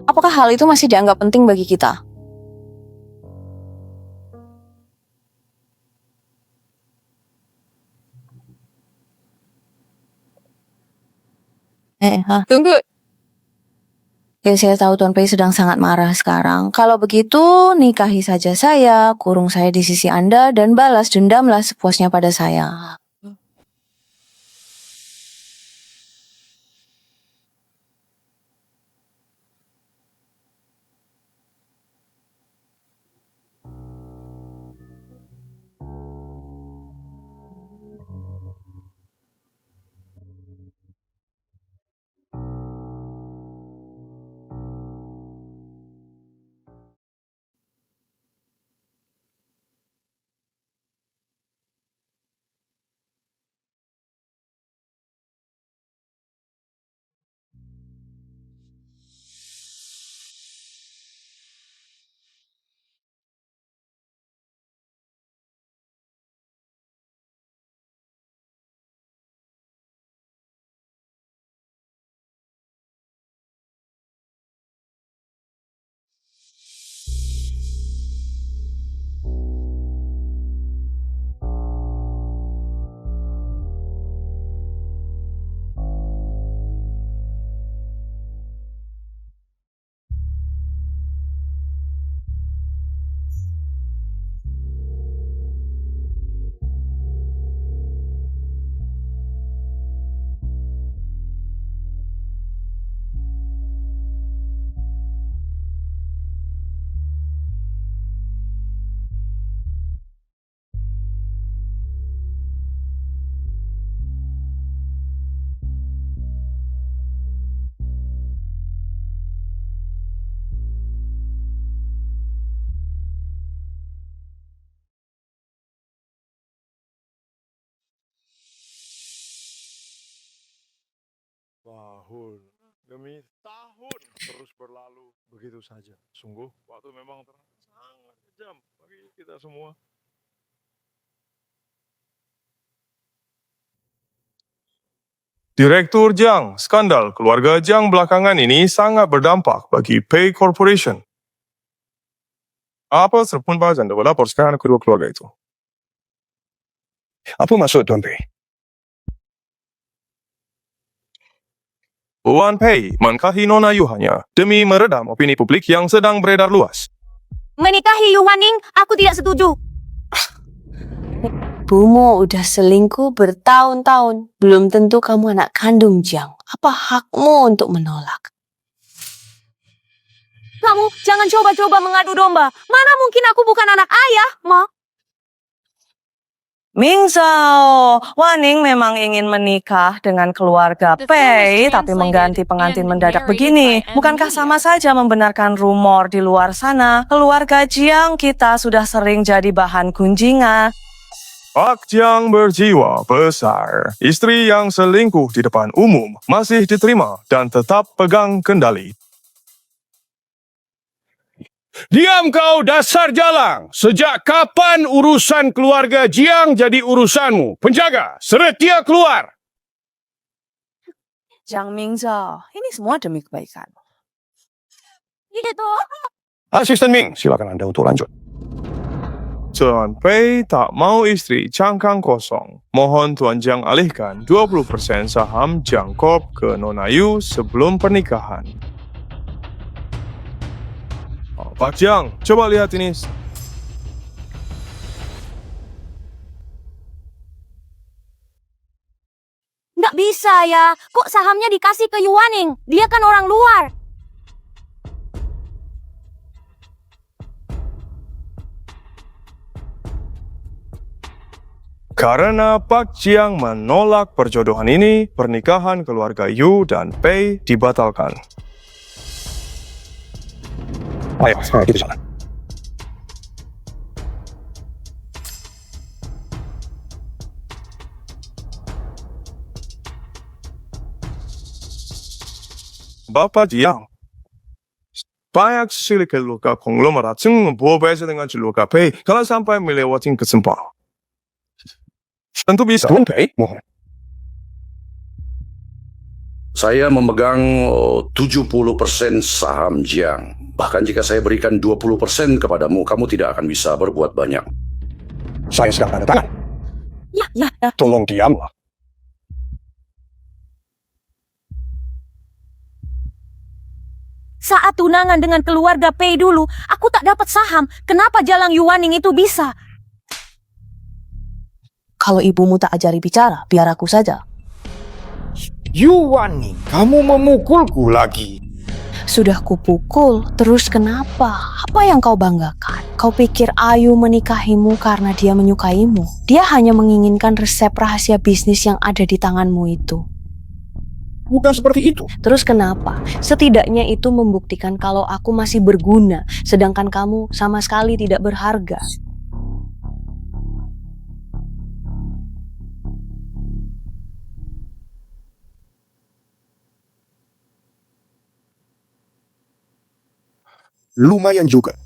Apakah hal itu masih dianggap penting bagi kita? Tunggu. Ya, saya tahu Tuan Pei sedang sangat marah sekarang. Kalau begitu, nikahi saja saya, kurung saya di sisi Anda, dan balas dendamlah sepuasnya pada saya. tahun demi tahun terus berlalu begitu saja. Sungguh, waktu memang terasa sangat kejam bagi kita semua. Direktur Jiang, skandal keluarga Jiang belakangan ini sangat berdampak bagi Pei Corporation. Apa serpun bahan Anda melaporkan kedua keluarga itu? Apa maksud Tuan Pei? Tuan Pei menikahi Nona Yu hanya demi meredam opini publik yang sedang beredar luas. Menikahi Yu Waning, aku tidak setuju. Ibumu udah selingkuh bertahun-tahun. Belum tentu kamu anak kandung Jiang. Apa hakmu untuk menolak? Kamu jangan coba-coba mengadu domba. Mana mungkin aku bukan anak ayah, Ma? Ming Zhao, Waning memang ingin menikah dengan keluarga Pei, tapi mengganti pengantin mendadak begini. Bukankah sama saja membenarkan rumor di luar sana? Keluarga Jiang kita sudah sering jadi bahan gunjingan. Pak Jiang berjiwa besar. Istri yang selingkuh di depan umum masih diterima dan tetap pegang kendali. Diam kau dasar jalang! Sejak kapan urusan keluarga Jiang jadi urusanmu? Penjaga, seret dia keluar! Jiang Ming Zhao, ini semua demi kebaikan. Asisten Ming, silakan Anda untuk lanjut. Tuan Pei tak mau istri cangkang kosong. Mohon Tuan Jiang alihkan 20% saham Jiang Corp ke Nona Yu sebelum pernikahan. Pak Jiang, coba lihat ini. Nggak bisa ya. Kok sahamnya dikasih ke Yu Waning? Dia kan orang luar. Karena Pak Jiang menolak perjodohan ini, pernikahan keluarga Yu dan Pei dibatalkan. Ayo, kita jalan. Bapak Jiang. Banyak sekali keluarga konglomerat yang berbeza dengan keluarga Pei kalau sampai melewati kesempatan. Tentu bisa. Tuan Pei, mohon. Saya memegang 70% saham Jiang. Bahkan jika saya berikan 20% kepadamu, kamu tidak akan bisa berbuat banyak. Saya sedang tanda tangan. Ya. Tolong diamlah. Saat tunangan dengan keluarga Pei dulu, aku tak dapat saham. Kenapa Jalang Yuaning itu bisa? Kalau ibumu tak ajari bicara, biar aku saja. Yuaning, kamu memukulku lagi. Sudah kupukul, terus kenapa? Apa yang kau banggakan? Kau pikir Ayu menikahimu karena dia menyukaimu? Dia hanya menginginkan resep rahasia bisnis yang ada di tanganmu itu. Bukan seperti itu. Terus kenapa? Setidaknya itu membuktikan kalau aku masih berguna, sedangkan kamu sama sekali tidak berharga. Lumayan juga.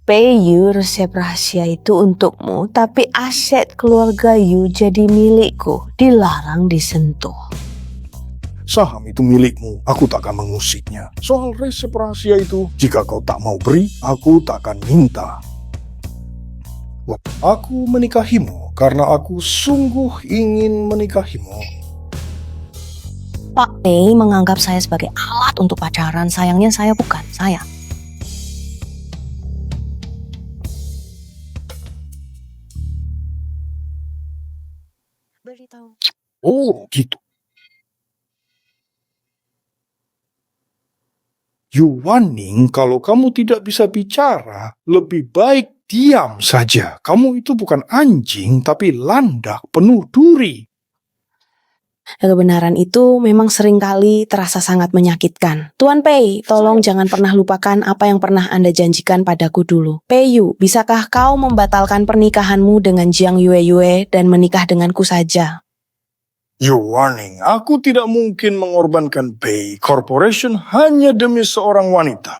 Pei Yu, resep rahasia itu untukmu, tapi aset keluarga Yu jadi milikku, dilarang disentuh. Saham itu milikmu, aku tak akan mengusiknya. Soal resep rahasia itu, jika kau tak mau beri, aku tak akan minta. Aku menikahimu karena aku sungguh ingin menikahimu. Pak Pei menganggap saya sebagai alat untuk pacaran, sayangnya saya bukan, saya. Beritahu. Oh, gitu. Yuaning, kalau kamu tidak bisa bicara, lebih baik diam saja. Kamu itu bukan anjing, tapi landak penuh duri. Kebenaran itu memang seringkali terasa sangat menyakitkan. Tuan Pei, tolong jangan pernah lupakan apa yang pernah Anda janjikan padaku dulu. Pei Yu, bisakah kau membatalkan pernikahanmu dengan Jiang Yue dan menikah denganku saja? Yuaning, aku tidak mungkin mengorbankan Pei Corporation hanya demi seorang wanita.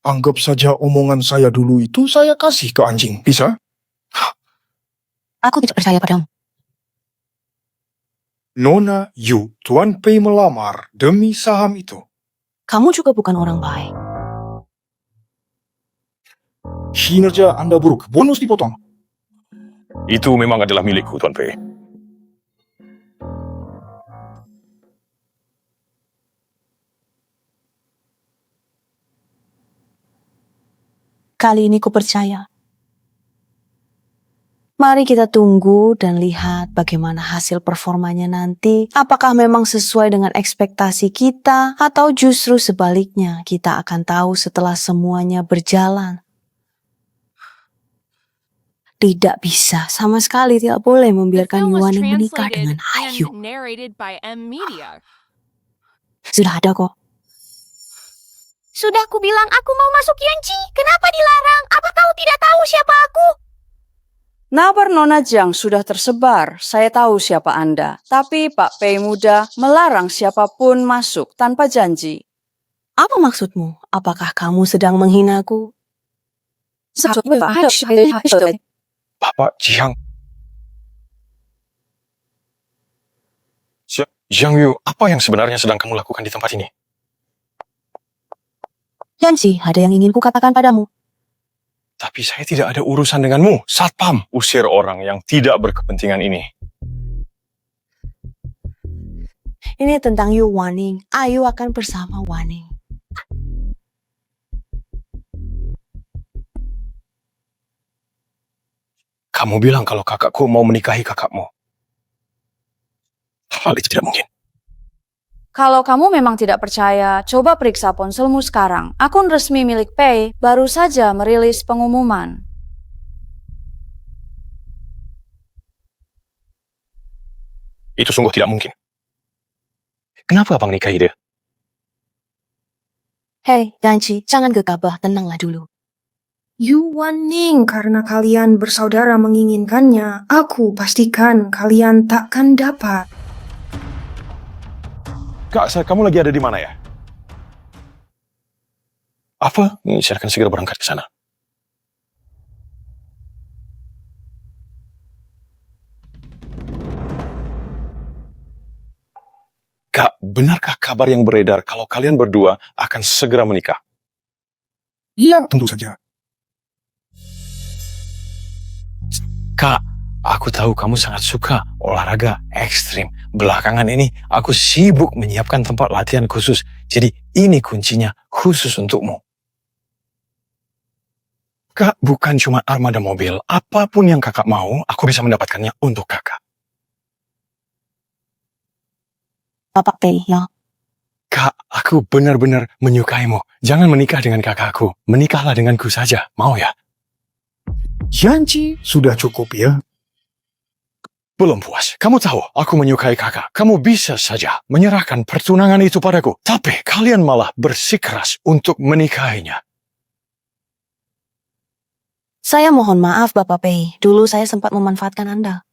Anggap saja omongan saya dulu itu saya kasih ke anjing, bisa? Aku tidak percaya padamu. Nona Yu, Tuan Pei melamar demi saham itu. Kamu juga bukan orang baik. Kinerja Anda buruk, bonus dipotong. Itu memang adalah milikku, Tuan Pei. Kali ini ku percaya. Mari kita tunggu dan lihat bagaimana hasil performanya nanti. Apakah memang sesuai dengan ekspektasi kita atau justru sebaliknya kita akan tahu setelah semuanya berjalan. Tidak bisa, sama sekali tidak boleh membiarkan Yuaning menikah dengan Ayu. Sudah ada kok. Sudah aku bilang aku mau masuk Yanchi. Kenapa dilarang? Apa kau tidak tahu siapa aku? Nabar Nona Jiang sudah tersebar. Saya tahu siapa Anda. Tapi Pak Pei muda melarang siapapun masuk tanpa janji. Apa maksudmu? Apakah kamu sedang menghinaku? Bapak Jiang. Jiang Yu, apa yang sebenarnya sedang kamu lakukan di tempat ini? Yanchi, ada yang ingin kukatakan padamu. Tapi saya tidak ada urusan denganmu. Satpam, usir orang yang tidak berkepentingan ini. Ini tentang Yu Waning. Ayu akan bersama Waning. Kamu bilang kalau kakakku mau menikahi kakakmu. Hal itu tidak mungkin. Kalau kamu memang tidak percaya, coba periksa ponselmu sekarang. Akun resmi milik Pei baru saja merilis pengumuman. Itu sungguh tidak mungkin. Kenapa abang nikahi dia? Hei, Yanchi, jangan gegabah, tenanglah dulu. Yu Waning, karena kalian bersaudara menginginkannya, aku pastikan kalian takkan dapat. Kak, kamu lagi ada di mana ya? Apa? Saya akan segera berangkat ke sana. Kak, benarkah kabar yang beredar kalau kalian berdua akan segera menikah? Iya, tentu saja. Kak, aku tahu kamu sangat suka olahraga ekstrim. Belakangan ini aku sibuk menyiapkan tempat latihan khusus. Jadi ini kuncinya khusus untukmu. Kak, bukan cuma armada mobil. Apapun yang kakak mau, aku bisa mendapatkannya untuk kakak. Bapak Pei, ya. Kak, aku benar-benar menyukaimu. Jangan menikah dengan kakakku. Menikahlah denganku saja. Mau ya? Yanci, sudah cukup ya. Belum puas. Kamu tahu, aku menyukai kakak. Kamu bisa saja menyerahkan pertunangan itu padaku. Tapi kalian malah bersikeras untuk menikahinya. Saya mohon maaf, Bapak Pei. Dulu saya sempat memanfaatkan Anda.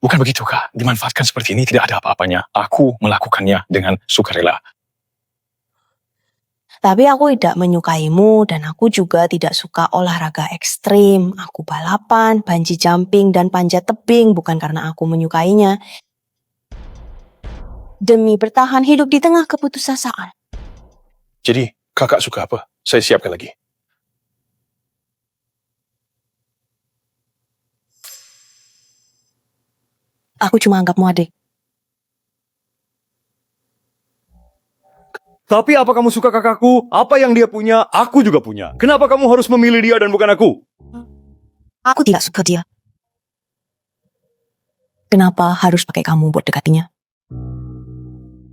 Bukan begitu, Kak. Dimanfaatkan seperti ini tidak ada apa-apanya. Aku melakukannya dengan sukarela. Tapi aku tidak menyukaimu dan aku juga tidak suka olahraga ekstrim. Aku balapan, bungee jumping, dan panjat tebing bukan karena aku menyukainya. Demi bertahan hidup di tengah keputusasaan. Jadi, kakak suka apa? Saya siapkan lagi. Aku cuma anggapmu adik. Tapi apa kamu suka kakakku? Apa yang dia punya, aku juga punya. Kenapa kamu harus memilih dia dan bukan aku? Aku tidak suka dia. Kenapa harus pakai kamu buat dekatinya?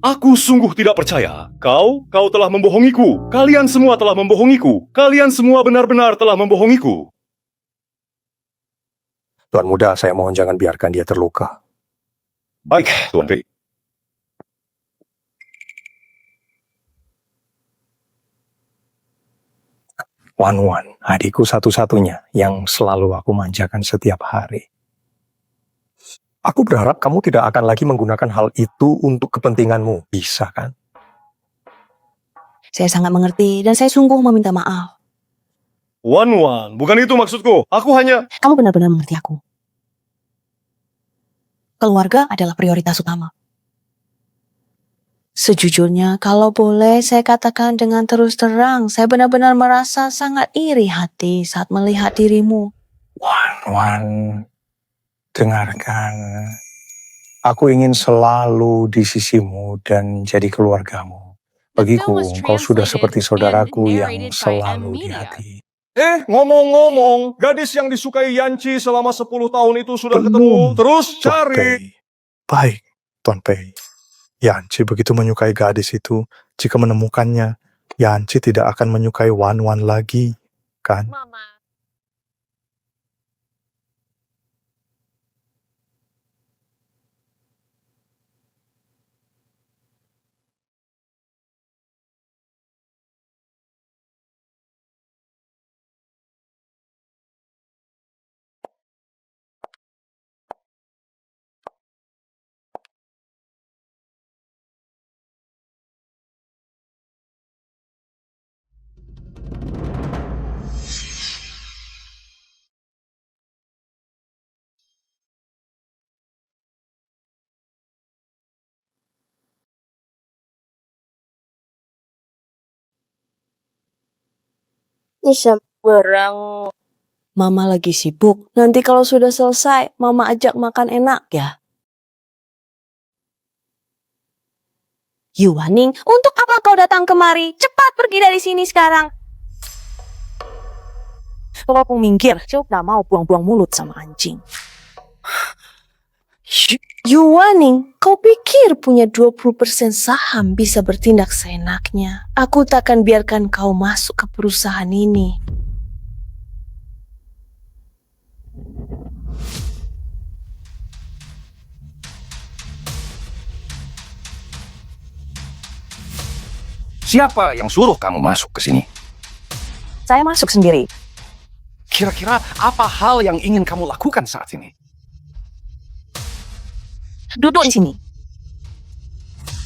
Aku sungguh tidak percaya. Kau telah membohongiku. Kalian semua telah membohongiku. Kalian semua benar-benar telah membohongiku. Tuan Muda, saya mohon jangan biarkan dia terluka. Baik, Tuan Pei. Wan, adikku satu-satunya yang selalu aku manjakan setiap hari. Aku berharap kamu tidak akan lagi menggunakan hal itu untuk kepentinganmu. Bisa kan? Saya sangat mengerti dan saya sungguh meminta maaf. Wan, bukan itu maksudku. Aku hanya... Kamu benar-benar mengerti aku. Keluarga adalah prioritas utama. Sejujurnya, kalau boleh saya katakan dengan terus terang, saya benar-benar merasa sangat iri hati saat melihat dirimu. Wan, dengarkan. Aku ingin selalu di sisimu dan jadi keluargamu. Bagiku, engkau sudah seperti saudaraku yang selalu di hati. Ngomong-ngomong, gadis yang disukai Yanci selama 10 tahun itu sudah ketemu. Terus cari. Baik, Tuan Pei. Yanci begitu menyukai gadis itu, jika menemukannya, Yanci tidak akan menyukai Wan lagi, kan? Berang. Mama lagi sibuk. Nanti kalau sudah selesai, Mama ajak makan enak ya. Yuaning, untuk apa kau datang kemari? Cepat pergi dari sini sekarang. Kalau minggir, saya udah mau buang-buang mulut sama anjing. Yuaning, kau pikir punya 20% saham bisa bertindak seenaknya? Aku takkan biarkan kau masuk ke perusahaan ini. Siapa yang suruh kamu masuk ke sini? Saya masuk sendiri. Kira-kira apa hal yang ingin kamu lakukan saat ini? Duduk di sini.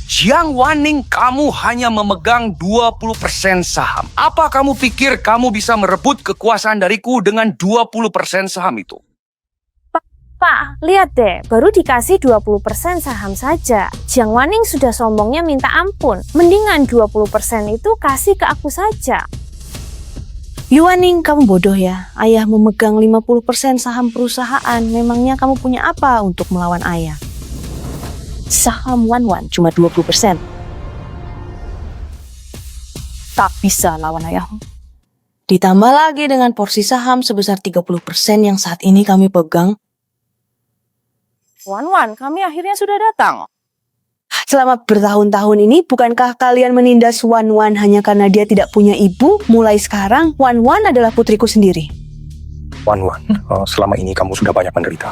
Jiang Wanning, kamu hanya memegang 20% saham. Apa kamu pikir kamu bisa merebut kekuasaan dariku dengan 20% saham itu? Pak, lihat deh, baru dikasih 20% saham saja. Jiang Wanning sudah sombongnya minta ampun. Mendingan 20% itu kasih ke aku saja. Yuaning, kamu bodoh ya. Ayah memegang 50% saham perusahaan. Memangnya kamu punya apa untuk melawan ayah? Saham Wanwan cuma 20%. Tak bisa lawan ayahmu. Ditambah lagi dengan porsi saham sebesar 30% yang saat ini kami pegang. Wan, kami akhirnya sudah datang. Selama bertahun-tahun ini, bukankah kalian menindas Wan hanya karena dia tidak punya ibu? Mulai sekarang, Wan adalah putriku sendiri. Wan, selama ini kamu sudah banyak menderita.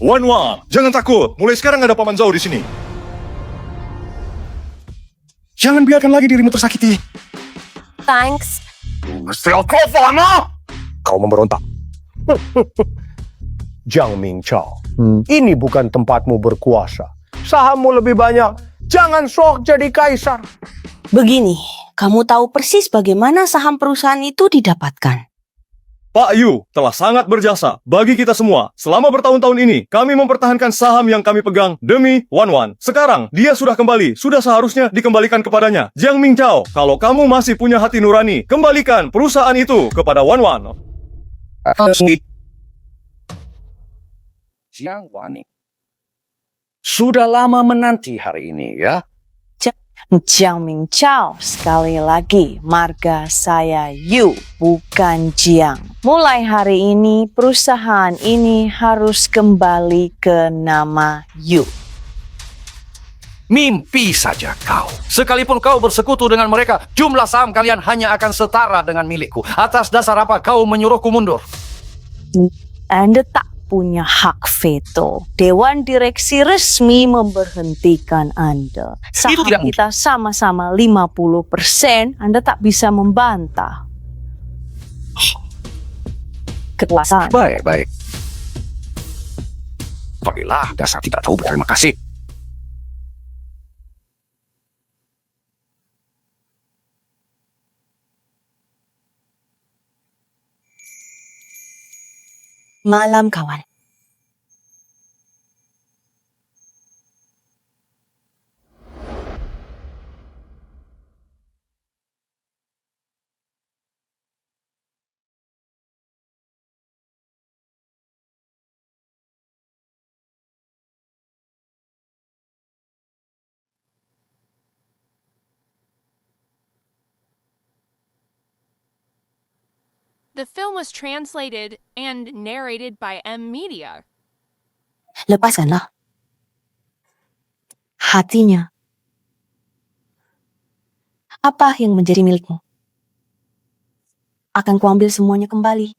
Wan, jangan takut. Mulai sekarang ada Paman Zhao di sini. Jangan biarkan lagi dirimu tersakiti. Thanks. Kau memberontak. Jiang Mingchao, ini bukan tempatmu berkuasa. Sahammu lebih banyak. Jangan sok jadi kaisar. Begini, kamu tahu persis bagaimana saham perusahaan itu didapatkan. Pak Yu telah sangat berjasa bagi kita semua. Selama bertahun-tahun ini, kami mempertahankan saham yang kami pegang demi Wan. Sekarang, dia sudah kembali. Sudah seharusnya dikembalikan kepadanya. Jiang Mingchao, kalau kamu masih punya hati nurani, kembalikan perusahaan itu kepada Wan. Jiang Wanning. Sudah lama menanti hari ini ya. Jiang Mingchao, sekali lagi, marga saya Yu, bukan Jiang. Mulai hari ini, perusahaan ini harus kembali ke nama Yu. Mimpi saja kau. Sekalipun kau bersekutu dengan mereka, jumlah saham kalian hanya akan setara dengan milikku. Atas dasar apa kau menyuruhku mundur? Anda tak punya hak veto. Dewan direksi resmi memberhentikan Anda. Saham kita sama-sama 50%, Anda tak bisa membantah. Kekuasaan. Baik. Baiklah, dasar tidak tahu berterima kasih. Malam, kawan. The film was translated and narrated by M Media. Lepaskanlah hatinya. Apa yang menjadi milikmu? Akan kuambil semuanya kembali.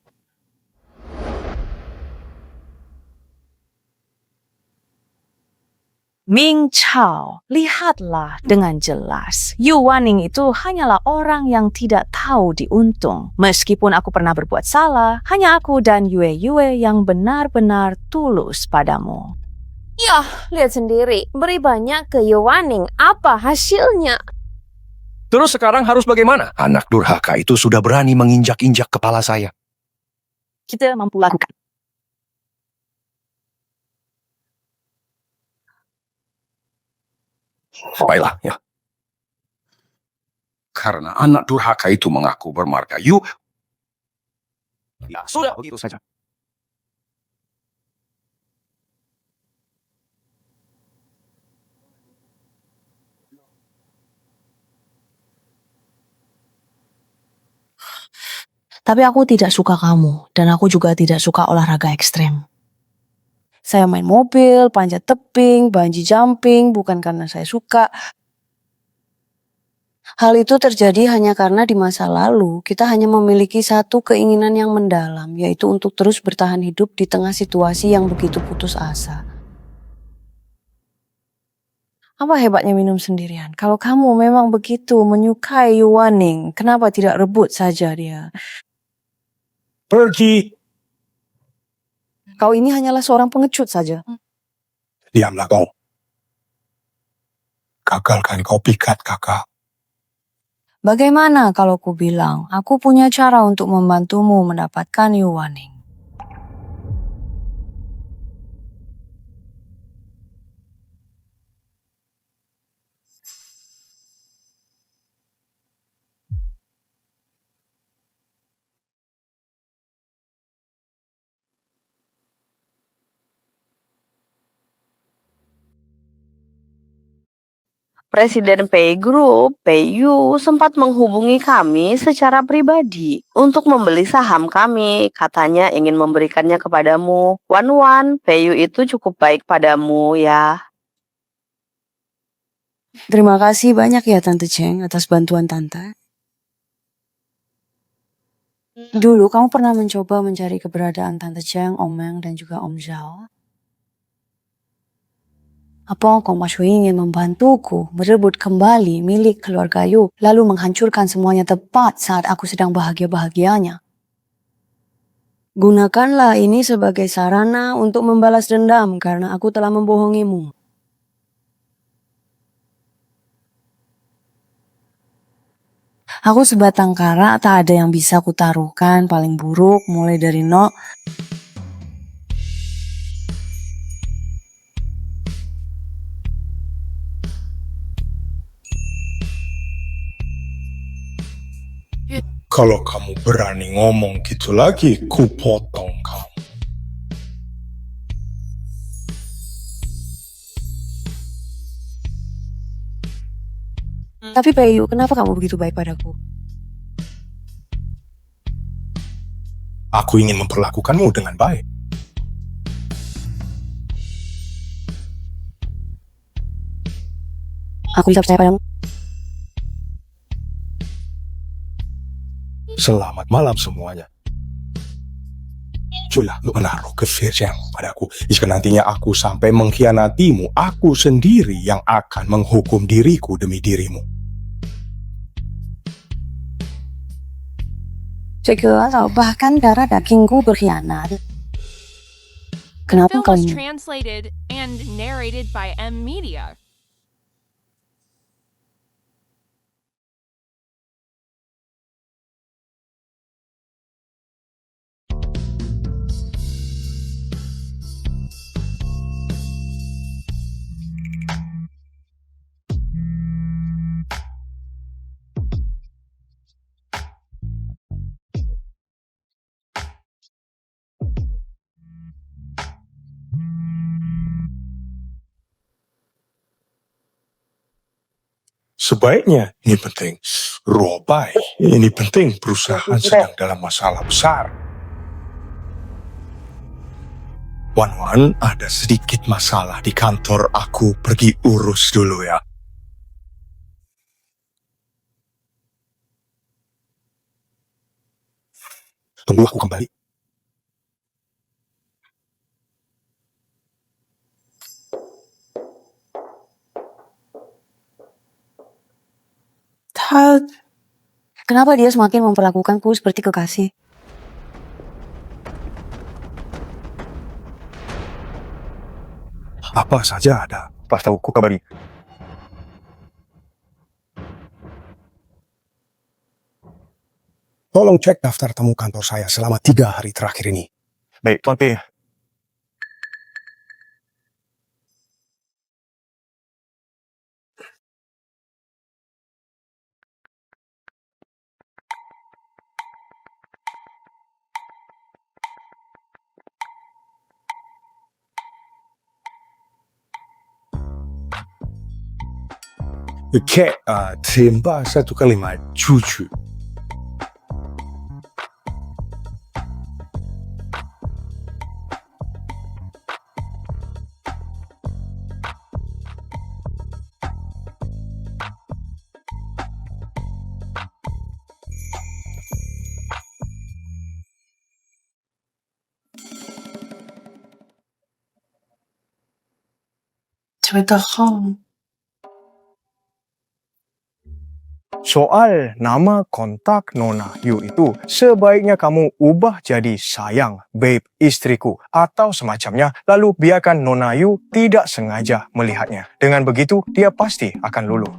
Mingchao, lihatlah dengan jelas. Yu Wanning itu hanyalah orang yang tidak tahu diuntung. Meskipun aku pernah berbuat salah, hanya aku dan Yue yang benar-benar tulus padamu. Yah, lihat sendiri. Beri banyak ke Yu Wanning. Apa hasilnya? Terus sekarang harus bagaimana? Anak durhaka itu sudah berani menginjak-injak kepala saya. Kita mampu lakukan. Baiklah, ya. Karena anak durhaka itu mengaku bermarga Yu. Ya, sudah begitu saja. Tapi aku tidak suka kamu, dan aku juga tidak suka olahraga ekstrem. Saya main mobil, panjat tebing, bungee jumping, bukan karena saya suka. Hal itu terjadi hanya karena di masa lalu kita hanya memiliki satu keinginan yang mendalam, yaitu untuk terus bertahan hidup di tengah situasi yang begitu putus asa. Apa hebatnya minum sendirian? Kalau kamu memang begitu menyukai Yu Wanning, kenapa tidak rebut saja dia? Pergi. Kau ini hanyalah seorang pengecut saja. Diamlah kau. Gagalkan kau pikat, kakak. Bagaimana kalau ku bilang, aku punya cara untuk membantumu mendapatkan Yuwaning? Presiden Pay Group, PayU, sempat menghubungi kami secara pribadi untuk membeli saham kami. Katanya ingin memberikannya kepadamu. Wan, PayU itu cukup baik padamu ya. Terima kasih banyak ya Tante Cheng atas bantuan Tante. Dulu kamu pernah mencoba mencari keberadaan Tante Cheng, Om Meng, dan juga Om Zhao. Apa kau masih ingin membantuku merebut kembali milik keluarga Yu, lalu menghancurkan semuanya tepat saat aku sedang bahagia-bahagianya? Gunakanlah ini sebagai sarana untuk membalas dendam karena aku telah membohongimu. Aku sebatang kara, tak ada yang bisa kutaruhkan, paling buruk mulai dari nol. Kalau kamu berani ngomong gitu lagi, ku potong kamu. Tapi Pei, kenapa kamu begitu baik padaku? Aku ingin memperlakukanmu dengan baik. Aku bisa percaya padamu. Selamat malam semuanya. Sudah lu menaruh kepercayaan padaku. Jika nantinya aku sampai mengkhianatimu, aku sendiri yang akan menghukum diriku demi dirimu. Sekelas bahkan darah dagingku berkhianat. Kenapa Film kau was ini? translated and narrated by M Media. Sebaiknya, ini penting. Robai, ini penting. Perusahaan sedang dalam masalah besar. Wan, ada sedikit masalah di kantor. Aku pergi urus dulu ya. Tunggu aku kembali. Kenapa dia semakin memperlakukanku seperti kekasih? Apa saja ada. Pas tahu ku kabari. Tolong cek daftar tamu kantor saya selama 3 hari terakhir ini. Baik, Tuan P. Oke, terima satu kalimat jujur. Soal nama kontak Nona Yu itu, sebaiknya kamu ubah jadi sayang, babe, istriku, atau semacamnya, lalu biarkan Nona Yu tidak sengaja melihatnya. Dengan begitu, dia pasti akan luluh.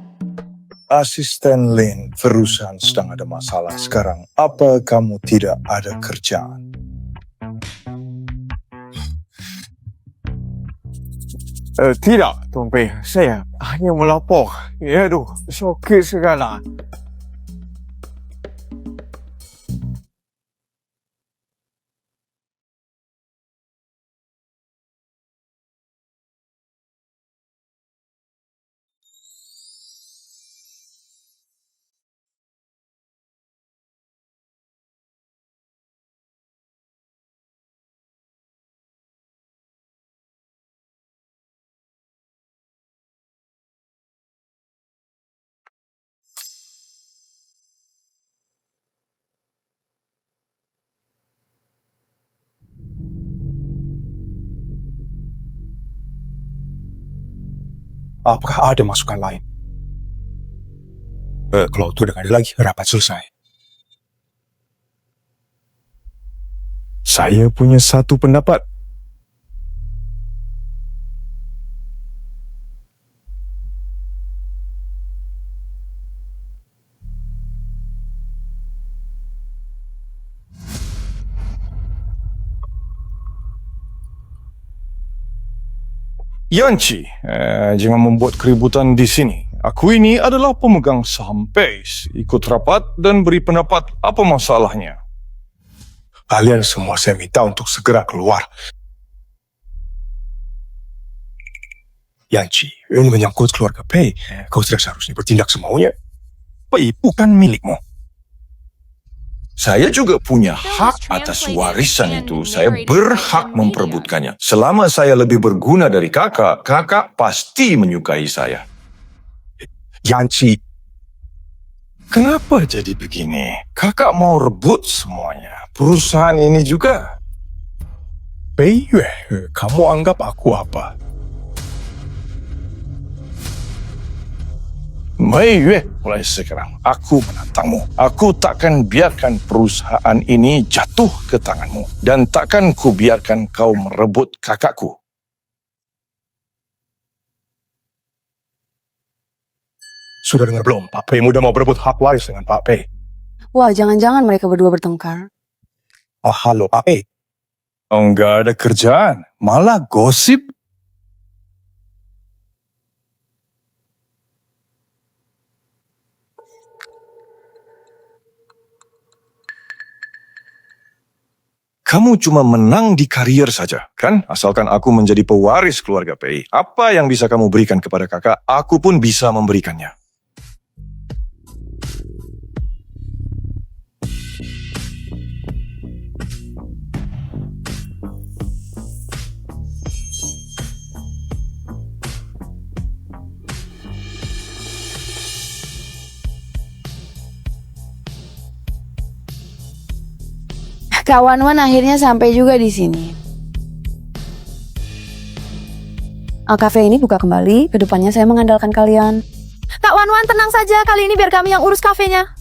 Asisten Lin, perusahaan sedang ada masalah sekarang. Apa kamu tidak ada kerjaan? Tidak, Tuan Pei. Saya hanya melapor. Ya, aduh, sakit segala. Apakah ada masukan lain? Kalau tidak ada lagi, rapat selesai. Saya punya satu pendapat. Yanci, jangan membuat keributan di sini. Aku ini adalah pemegang saham PACE. Ikut rapat dan beri pendapat apa masalahnya. Kalian semua saya minta untuk segera keluar. Yanci, ini menyangkut keluarga Pei. Kau tidak seharusnya bertindak semaunya. Pei bukan milikmu. Saya juga punya hak atas warisan itu. Saya berhak memperebutkannya. Selama saya lebih berguna dari kakak, kakak pasti menyukai saya. Yanci, Kenapa jadi begini? Kakak mau rebut semuanya. Perusahaan ini juga. Pei Yue, kamu anggap aku apa? Mei Yue, mulai sekarang aku menantangmu. Aku takkan biarkan perusahaan ini jatuh ke tanganmu. Dan takkan ku biarkan kau merebut kakakku. Sudah dengar belum? Pak Pei muda mau berebut hak waris dengan Pak Pei. Wah, jangan-jangan mereka berdua bertengkar. Oh, halo Pak Pei. Enggak ada kerjaan, malah gosip. Kamu cuma menang di karier saja, kan? Asalkan aku menjadi pewaris keluarga Pei. Apa yang bisa kamu berikan kepada kakak, aku pun bisa memberikannya. Kak Wan-Wan akhirnya sampai juga di sini. Cafe ini buka kembali, kedepannya saya mengandalkan kalian. Kak Wan-Wan, tenang saja, kali ini biar kami yang urus kafenya.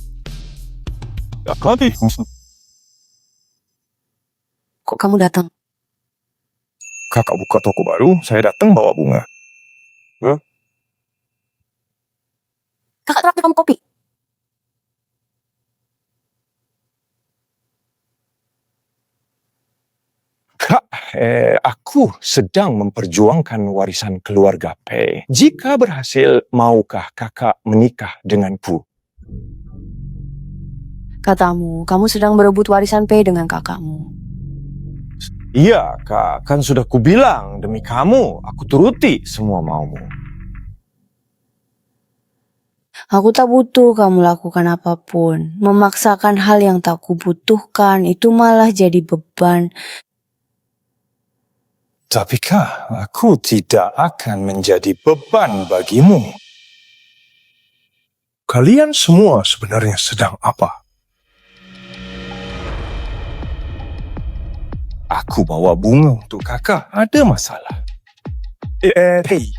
Kok kamu datang? Kakak buka toko baru, saya datang bawa bunga. Kakak traktir kamu kopi. Kak, aku sedang memperjuangkan warisan keluarga Pei. Jika berhasil, maukah kakak menikah denganku? Katamu, kamu sedang berebut warisan Pei dengan kakakmu. Iya, Kak. Kan sudah kubilang, demi kamu, aku turuti semua maumu. Aku tak butuh kamu lakukan apapun. Memaksakan hal yang tak kubutuhkan itu malah jadi beban. Tapi Kak, aku tidak akan menjadi beban bagimu. Kalian semua sebenarnya sedang apa? Aku bawa bunga untuk kakak. Ada masalah? Hei.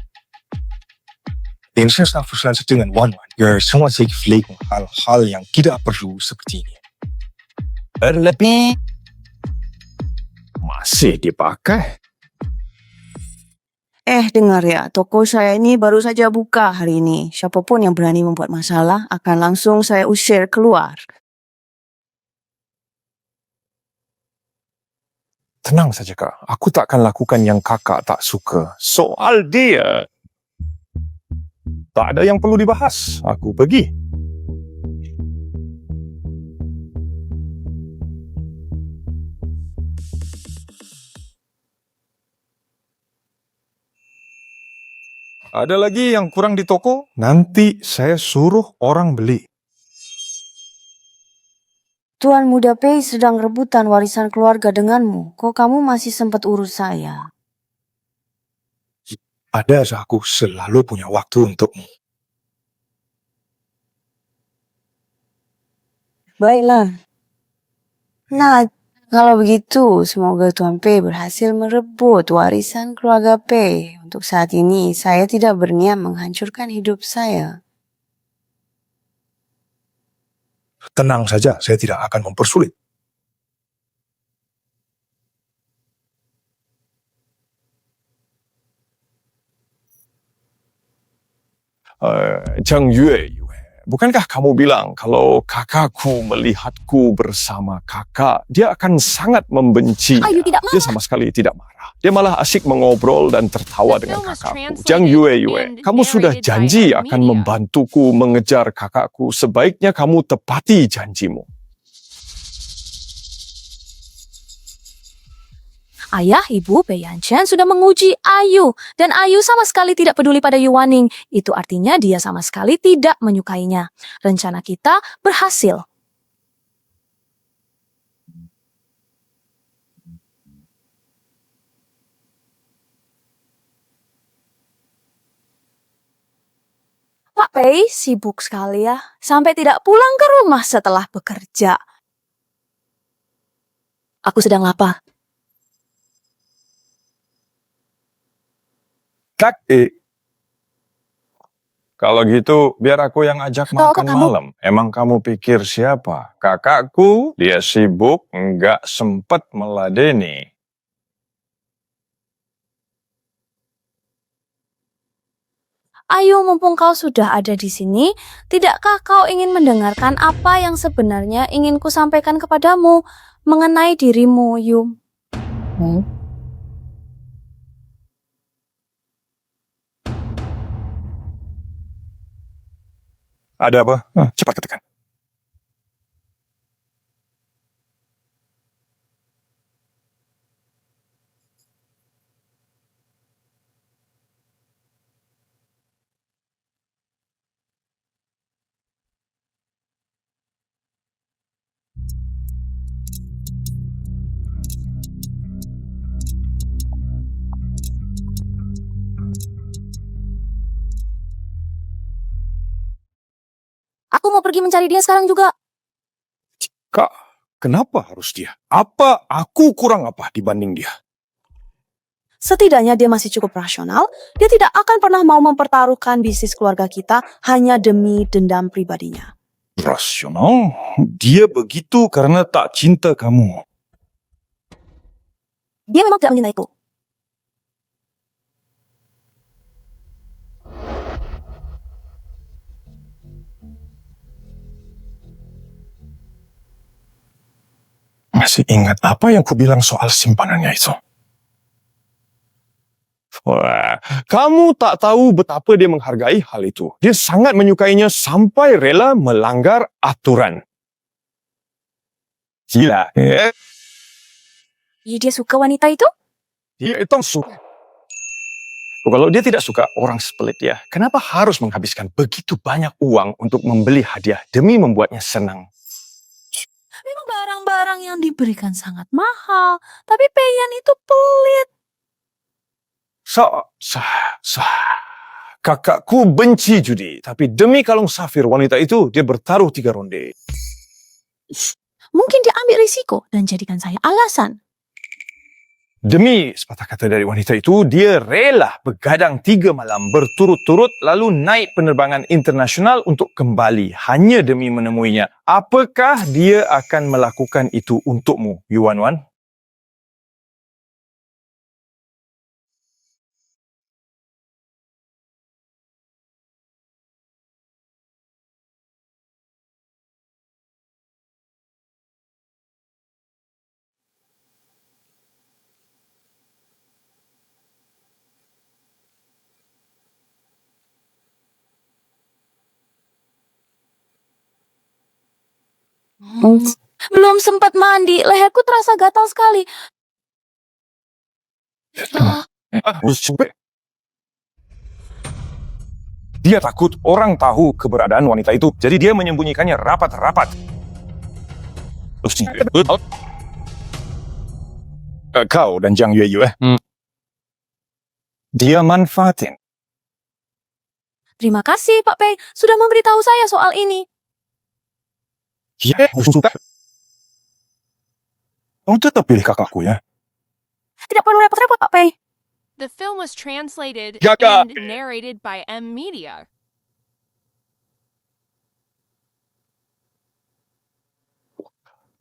Ini saya sedang frustasi dengan Wan-Wan. semua flake hal-hal yang tidak perlu seperti ini. Berlebih. Masih dipakai. Dengar ya, toko saya ini baru saja buka hari ini. Siapapun yang berani membuat masalah akan langsung saya usir keluar. Tenang saja kak, aku tak akan lakukan yang kakak tak suka. Soal dia, tak ada yang perlu dibahas. Aku pergi. Ada lagi yang kurang di toko? Nanti saya suruh orang beli. Tuan Muda Pei sedang rebutan warisan keluarga denganmu. Kok kamu masih sempat urus saya? Ada, aku selalu punya waktu untukmu. Baiklah. Nah, kalau begitu, semoga Tuan Pei berhasil merebut warisan keluarga Pei. Untuk saat ini, saya tidak berniat menghancurkan hidup saya. Tenang saja, saya tidak akan mempersulit. Zhang Yue, bukankah kamu bilang kalau kakakku melihatku bersama kakak, dia akan sangat membenci. Ayu tidak marah. Dia sama sekali tidak marah. Dia malah asyik mengobrol dan tertawa dengan kakakku. Zhang Yue, kamu sudah janji akan membantuku mengejar kakakku. Sebaiknya kamu tepati janjimu. Ayah Ibu Pei Yanchen sudah menguji Ayu dan Ayu sama sekali tidak peduli pada Yuaning. Itu artinya dia sama sekali tidak menyukainya. Rencana kita berhasil. Pak Pei sibuk sekali ya, sampai tidak pulang ke rumah setelah bekerja. Aku sedang lapar. Kalau gitu, biar aku yang ajak makan malam. Emang kamu pikir siapa? Kakakku, dia sibuk, nggak sempet meladeni. Ayu, mumpung kau sudah ada di sini, tidakkah kau ingin mendengarkan apa yang sebenarnya ingin ku sampaikan kepadamu mengenai dirimu, Yu? Ada apa? Cepat katakan. Aku mau pergi mencari dia sekarang juga. Kak, kenapa harus dia? Apa aku kurang apa dibanding dia? Setidaknya dia masih cukup rasional. Dia tidak akan pernah mau mempertaruhkan bisnis keluarga kita hanya demi dendam pribadinya. Rasional? Dia begitu karena tak cinta kamu. Dia memang tidak mencintaiku. Masih ingat apa yang kubilang soal simpanannya itu? Wah, kamu tak tahu betapa dia menghargai hal itu. Dia sangat menyukainya sampai rela melanggar aturan. Gila. Ya, dia suka wanita itu? Dia itu suka. Kalau dia tidak suka orang sepelit dia, kenapa harus menghabiskan begitu banyak uang untuk membeli hadiah demi membuatnya senang? Memang barang-barang yang diberikan sangat mahal, tapi Peiyan itu pelit. Kakakku benci judi, tapi demi kalung safir wanita itu, dia bertaruh 3 ronde. Mungkin dia ambil risiko dan jadikan saya alasan. Demi sepatah kata dari wanita itu, dia rela begadang 3 malam berturut-turut lalu naik penerbangan internasional untuk kembali hanya demi menemuinya. Apakah dia akan melakukan itu untukmu, Yuan Wan? Belum sempat mandi, leherku terasa gatal sekali. Dia takut orang tahu keberadaan wanita itu, jadi dia menyembunyikannya rapat-rapat. Kau dan Jiang Yueyu, dia manfaatin. Terima kasih, Pak Pei, sudah memberitahu saya soal ini. Ya, suka. Kamu tetap pilih kakakku ya. Tidak perlu repot-repot, Pak Pei. The film was translated Kakak. and narrated by M Media.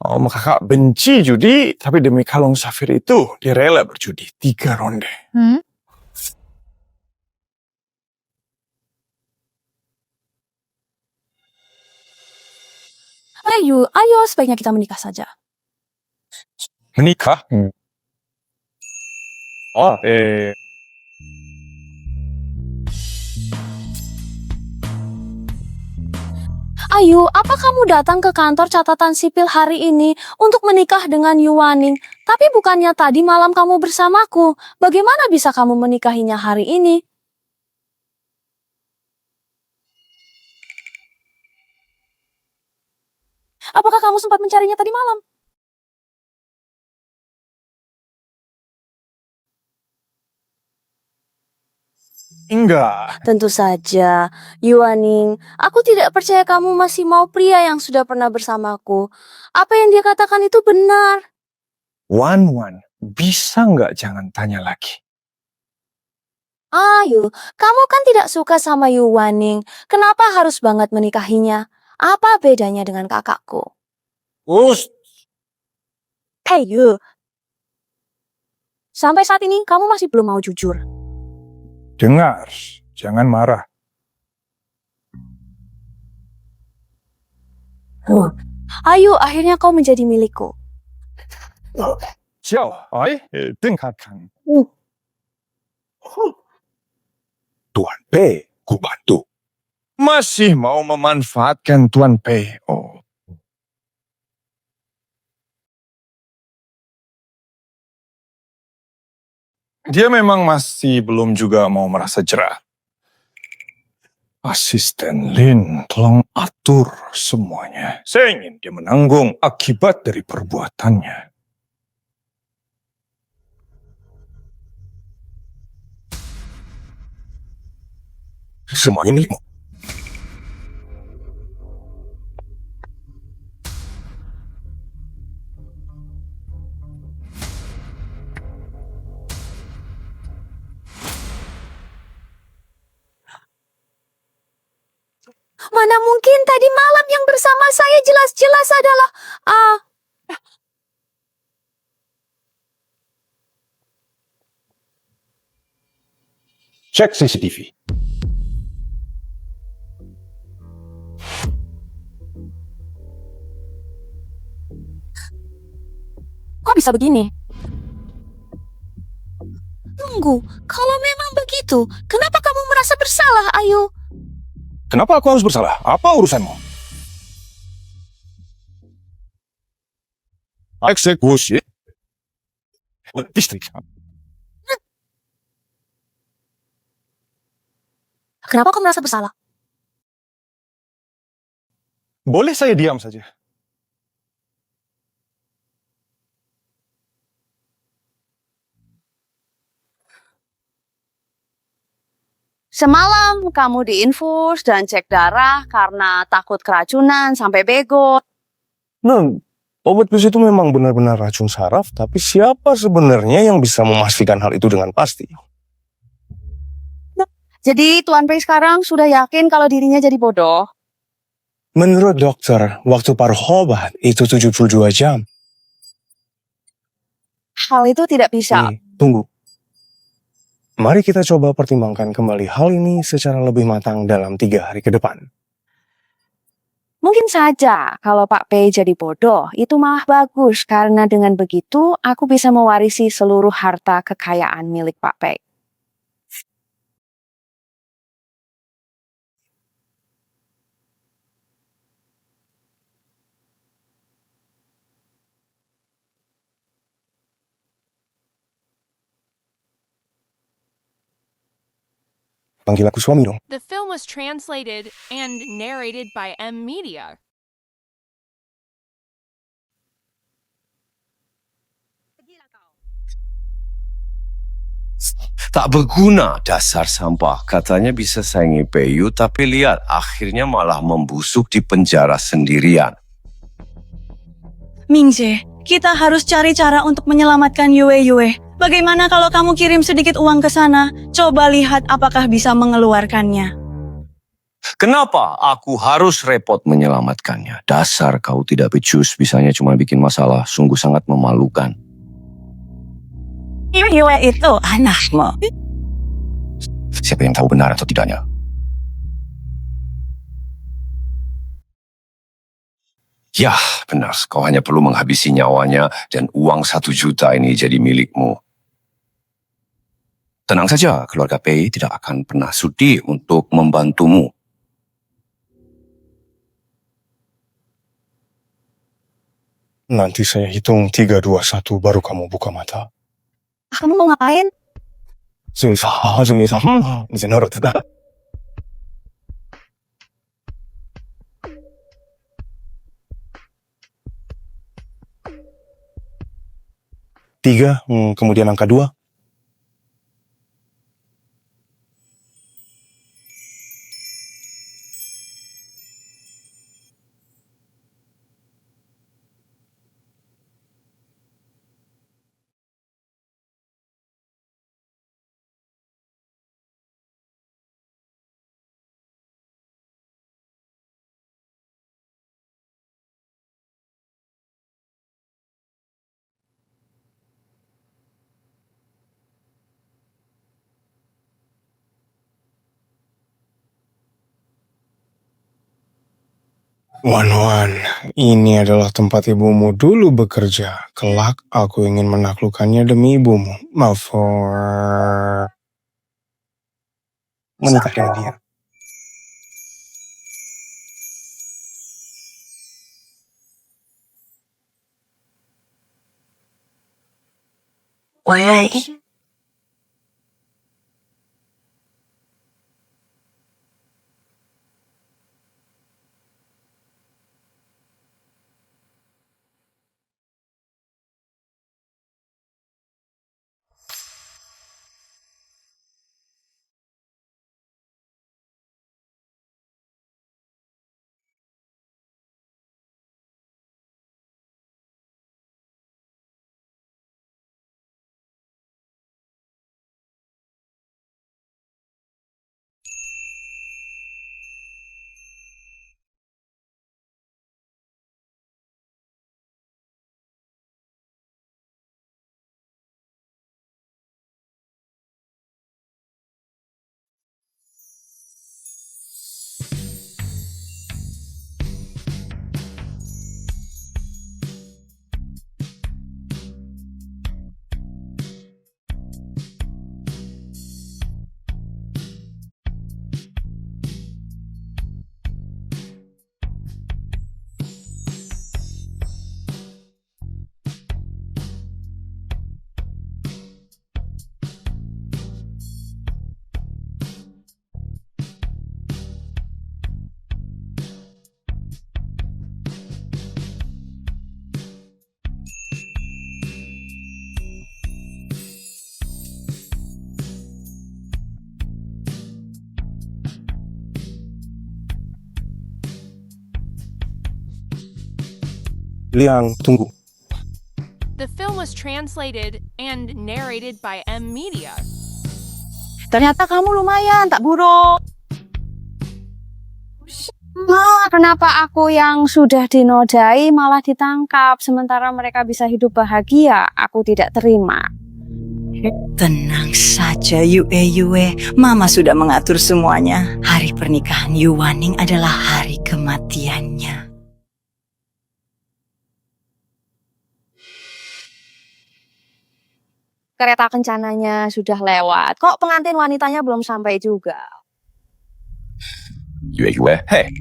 Oh, kakak benci judi, tapi demi kalung safir itu, dia rela berjudi 3 ronde. Ayo, sebaiknya kita menikah saja. Menikah? Oh, Ayu, apa kamu datang ke kantor catatan sipil hari ini untuk menikah dengan Yuwaning? Tapi bukannya tadi malam kamu bersamaku. Bagaimana bisa kamu menikahinya hari ini? Apakah kamu sempat mencarinya tadi malam? enggak. Tentu saja, Yuwaning. Aku tidak percaya kamu masih mau pria yang sudah pernah bersamaku. Apa yang dia katakan itu benar. Wan, bisa nggak jangan tanya lagi? Ayu, kamu kan tidak suka sama Yuwaning. Kenapa harus banget menikahinya? Apa bedanya dengan kakakku? Hey, Yu. Sampai saat ini kamu masih belum mau jujur. Dengar, jangan marah. Ayu, akhirnya kau menjadi milikku. Dengarkan. Tuan Pei, ku bantu. Masih mau memanfaatkan Tuan Pei. Oh. Dia memang masih belum juga mau merasa jerah. Asisten Lin, tolong atur semuanya. Saya ingin dia menanggung akibat dari perbuatannya. Semuanya milikmu. Mana mungkin tadi malam yang bersama saya jelas-jelas adalah... Cek CCTV. Kok bisa begini? Tunggu, kalau memang begitu, kenapa kamu merasa bersalah, Ayu? Kenapa aku harus bersalah? Apa urusanmu? Eksekusi distrik. Kenapa kau merasa bersalah? Boleh saya diam saja? Semalam kamu diinfus dan cek darah karena takut keracunan sampai bego. Obat bius itu memang benar-benar racun saraf, tapi siapa sebenarnya yang bisa memastikan hal itu dengan pasti? Jadi Tuan Pei sekarang sudah yakin kalau dirinya jadi bodoh? Menurut dokter, waktu paruh obat itu 72 jam. Hal itu tidak bisa. Tunggu. Mari kita coba pertimbangkan kembali hal ini secara lebih matang dalam 3 hari ke depan. Mungkin saja kalau Pak Pei jadi bodoh, itu malah bagus karena dengan begitu aku bisa mewarisi seluruh harta kekayaan milik Pak Pei. Panggil aku suami dong. The film was translated and narrated by M Media. Tak berguna dasar sampah. Katanya bisa saingi Pei Yu, tapi lihat akhirnya malah membusuk di penjara sendirian. Mingze, kita harus cari cara untuk menyelamatkan Yue. Bagaimana kalau kamu kirim sedikit uang ke sana? Coba lihat apakah bisa mengeluarkannya. Kenapa aku harus repot menyelamatkannya? Dasar kau tidak becus, bisanya cuma bikin masalah. Sungguh sangat memalukan. Yue itu anakmu. Siapa yang tahu benar atau tidaknya? Yah, benar. Kau hanya perlu menghabisi nyawanya dan uang 1 juta ini jadi milikmu. Tenang saja, keluarga Pei tidak akan pernah sudi untuk membantumu. Nanti saya hitung 3, 2, 1 baru kamu buka mata. Kamu mau ngapain? Susah, bisa nurut. Tiga, kemudian angka 2. Wan, ini adalah tempat ibumu dulu bekerja. Kelak aku ingin menaklukkannya demi ibumu. Menikah dengan dia. Wei. Liang, tunggu. The film was translated and narrated by M Media. Ternyata kamu lumayan, tak buruk. Kenapa aku yang sudah dinodai malah ditangkap sementara mereka bisa hidup bahagia? Aku tidak terima. Tenang saja Yue. Mama sudah mengatur semuanya. Hari pernikahan Yu Waning adalah hari kematiannya. Kereta kencananya sudah lewat. Kok pengantin wanitanya belum sampai juga? Yue, hei.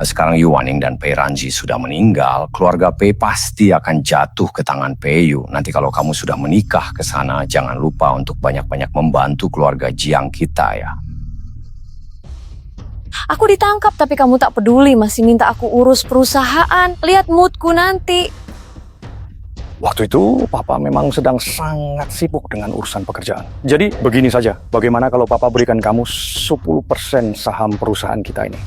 Sekarang Yu Waning dan Pei Ranji sudah meninggal, keluarga Pei pasti akan jatuh ke tangan Pei Yu. Nanti kalau kamu sudah menikah ke sana, jangan lupa untuk banyak-banyak membantu keluarga Jiang kita ya. Aku ditangkap tapi kamu tak peduli, masih minta aku urus perusahaan. Lihat moodku nanti. Waktu itu Papa memang sedang sangat sibuk dengan urusan pekerjaan. Jadi begini saja, bagaimana kalau Papa berikan kamu 10% saham perusahaan kita ini?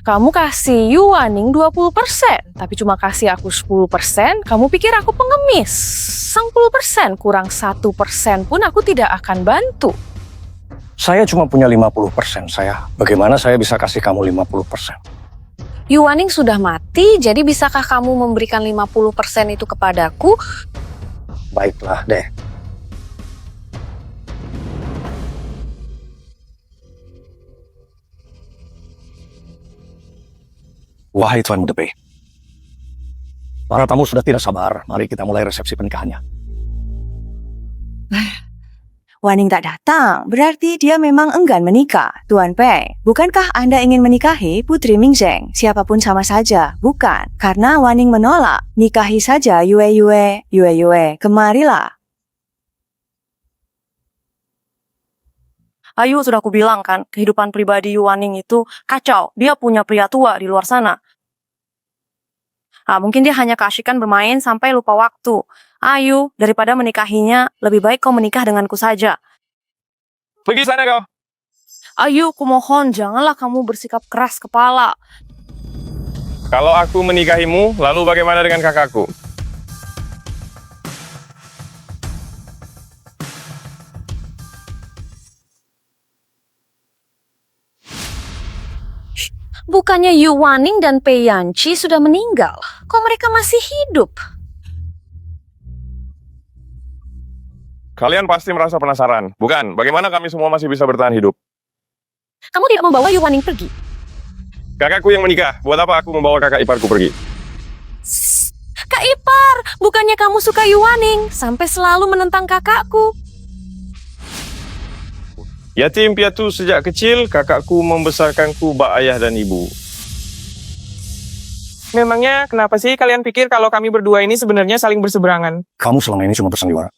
Kamu kasih Yu Waning 20%, tapi cuma kasih aku 10%, kamu pikir aku pengemis? 10% kurang 1% pun aku tidak akan bantu. Saya cuma punya 50% saya. Bagaimana saya bisa kasih kamu 50%? Yu Waning sudah mati, jadi bisakah kamu memberikan 50% itu kepadaku? Baiklah deh. Wahai Tuan Muda Pei, para tamu sudah tidak sabar. Mari kita mulai resepsi pernikahannya. Waning tak datang, berarti dia memang enggan menikah. Tuan Pei, bukankah Anda ingin menikahi Putri Mingzheng? Siapapun sama saja, bukan? Karena Waning menolak. Nikahi saja Yue, kemarilah. Ayu, sudah aku bilang kan, kehidupan pribadi Yu Waning itu kacau. Dia punya pria tua di luar sana. Mungkin dia hanya keasyikan bermain sampai lupa waktu. Ayu, daripada menikahinya, lebih baik kau menikah denganku saja. Pergi sana kau. Ayu, kumohon, janganlah kamu bersikap keras kepala. Kalau aku menikahimu, lalu bagaimana dengan kakakku? Bukannya Yu Waning dan Pei Yanqi sudah meninggal? Kok mereka masih hidup? Kalian pasti merasa penasaran, bukan? Bagaimana kami semua masih bisa bertahan hidup? Kamu tidak membawa Yu Waning pergi? Kakakku yang menikah, buat apa aku membawa kakak iparku pergi? Kak Ipar, bukannya kamu suka Yu Waning sampai selalu menentang kakakku? Yatim piatu sejak kecil, kakakku membesarkanku bak ayah dan ibu. Memangnya kenapa sih kalian pikir kalau kami berdua ini sebenarnya saling berseberangan? Kamu selama ini cuma bersandiwara.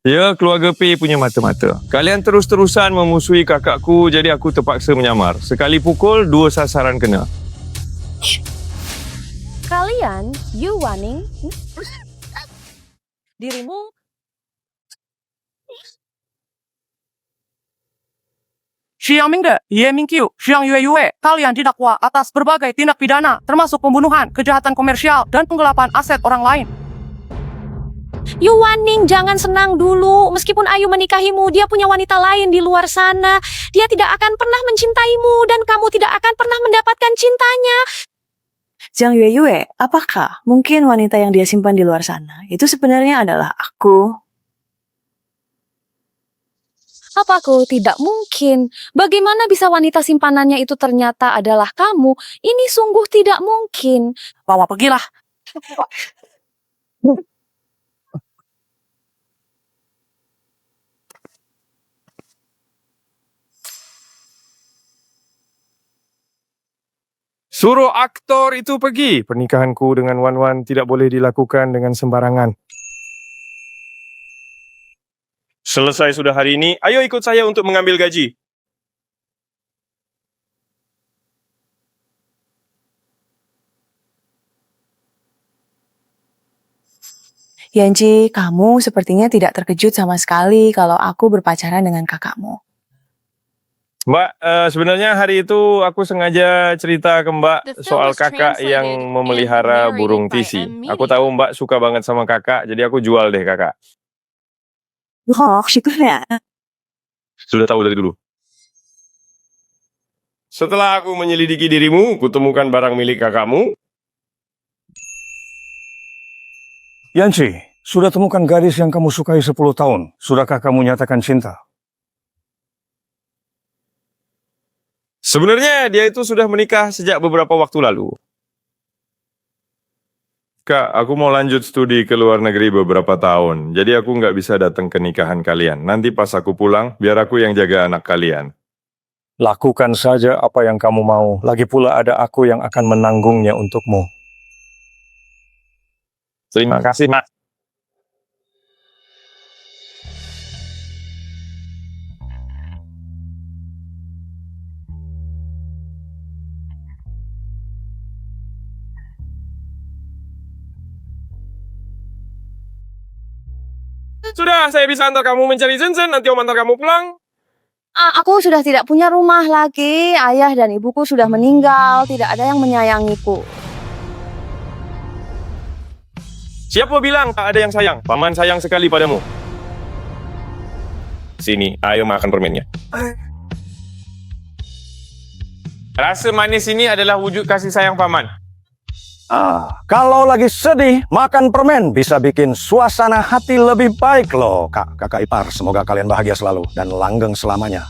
Ya, keluarga P punya mata-mata. Kalian terus-terusan memusuhi kakakku, jadi aku terpaksa menyamar. Sekali pukul, 2 sasaran kena. Kalian, Yu Waning, dirimu Xiang Mingde, Ye Mingqiu, Xiang Yue, kalian didakwa atas berbagai tindak pidana, termasuk pembunuhan, kejahatan komersial, dan penggelapan aset orang lain. Yu Waning, jangan senang dulu. Meskipun Ayu menikahimu, dia punya wanita lain di luar sana. Dia tidak akan pernah mencintaimu dan kamu tidak akan pernah mendapatkan cintanya. Jiang Yue, apakah mungkin wanita yang dia simpan di luar sana itu sebenarnya adalah aku? Apaku tidak mungkin. Bagaimana bisa wanita simpanannya itu ternyata adalah kamu? Ini sungguh tidak mungkin. Bawa pergilah. Suruh aktor itu pergi. Pernikahanku dengan Wan Wan tidak boleh dilakukan dengan sembarangan. Selesai sudah hari ini, ayo ikut saya untuk mengambil gaji. Yanji, kamu sepertinya tidak terkejut sama sekali kalau aku berpacaran dengan kakakmu. Mbak, sebenarnya hari itu aku sengaja cerita ke Mbak The film soal was kakak yang translated memelihara and burung narrated by tisi. M. Aku tahu Mbak suka banget sama kakak, jadi aku jual deh kakak. Oh, syukurnya. Sudah tahu dari dulu. Setelah aku menyelidiki dirimu, kutemukan barang milik kakakmu. Yanchi, sudah temukan gadis yang kamu sukai 10 tahun. Sudahkah kamu nyatakan cinta? Sebenarnya dia itu sudah menikah sejak beberapa waktu lalu. Kak, aku mau lanjut studi ke luar negeri beberapa tahun. Jadi aku nggak bisa datang ke nikahan kalian. Nanti pas aku pulang, biar aku yang jaga anak kalian. Lakukan saja apa yang kamu mau. Lagi pula ada aku yang akan menanggungnya untukmu. Terima kasih, Mas. Sudah, saya bisa antar kamu mencari Zenzen, nanti Om antar kamu pulang. Aku sudah tidak punya rumah lagi. Ayah dan ibuku sudah meninggal. Tidak ada yang menyayangiku. Siapa bilang tak ada yang sayang? Paman sayang sekali padamu. Sini, ayo makan permennya. Rasa manis ini adalah wujud kasih sayang paman. Kalau lagi sedih, makan permen bisa bikin suasana hati lebih baik loh, kakak ipar. Semoga kalian bahagia selalu dan langgeng selamanya.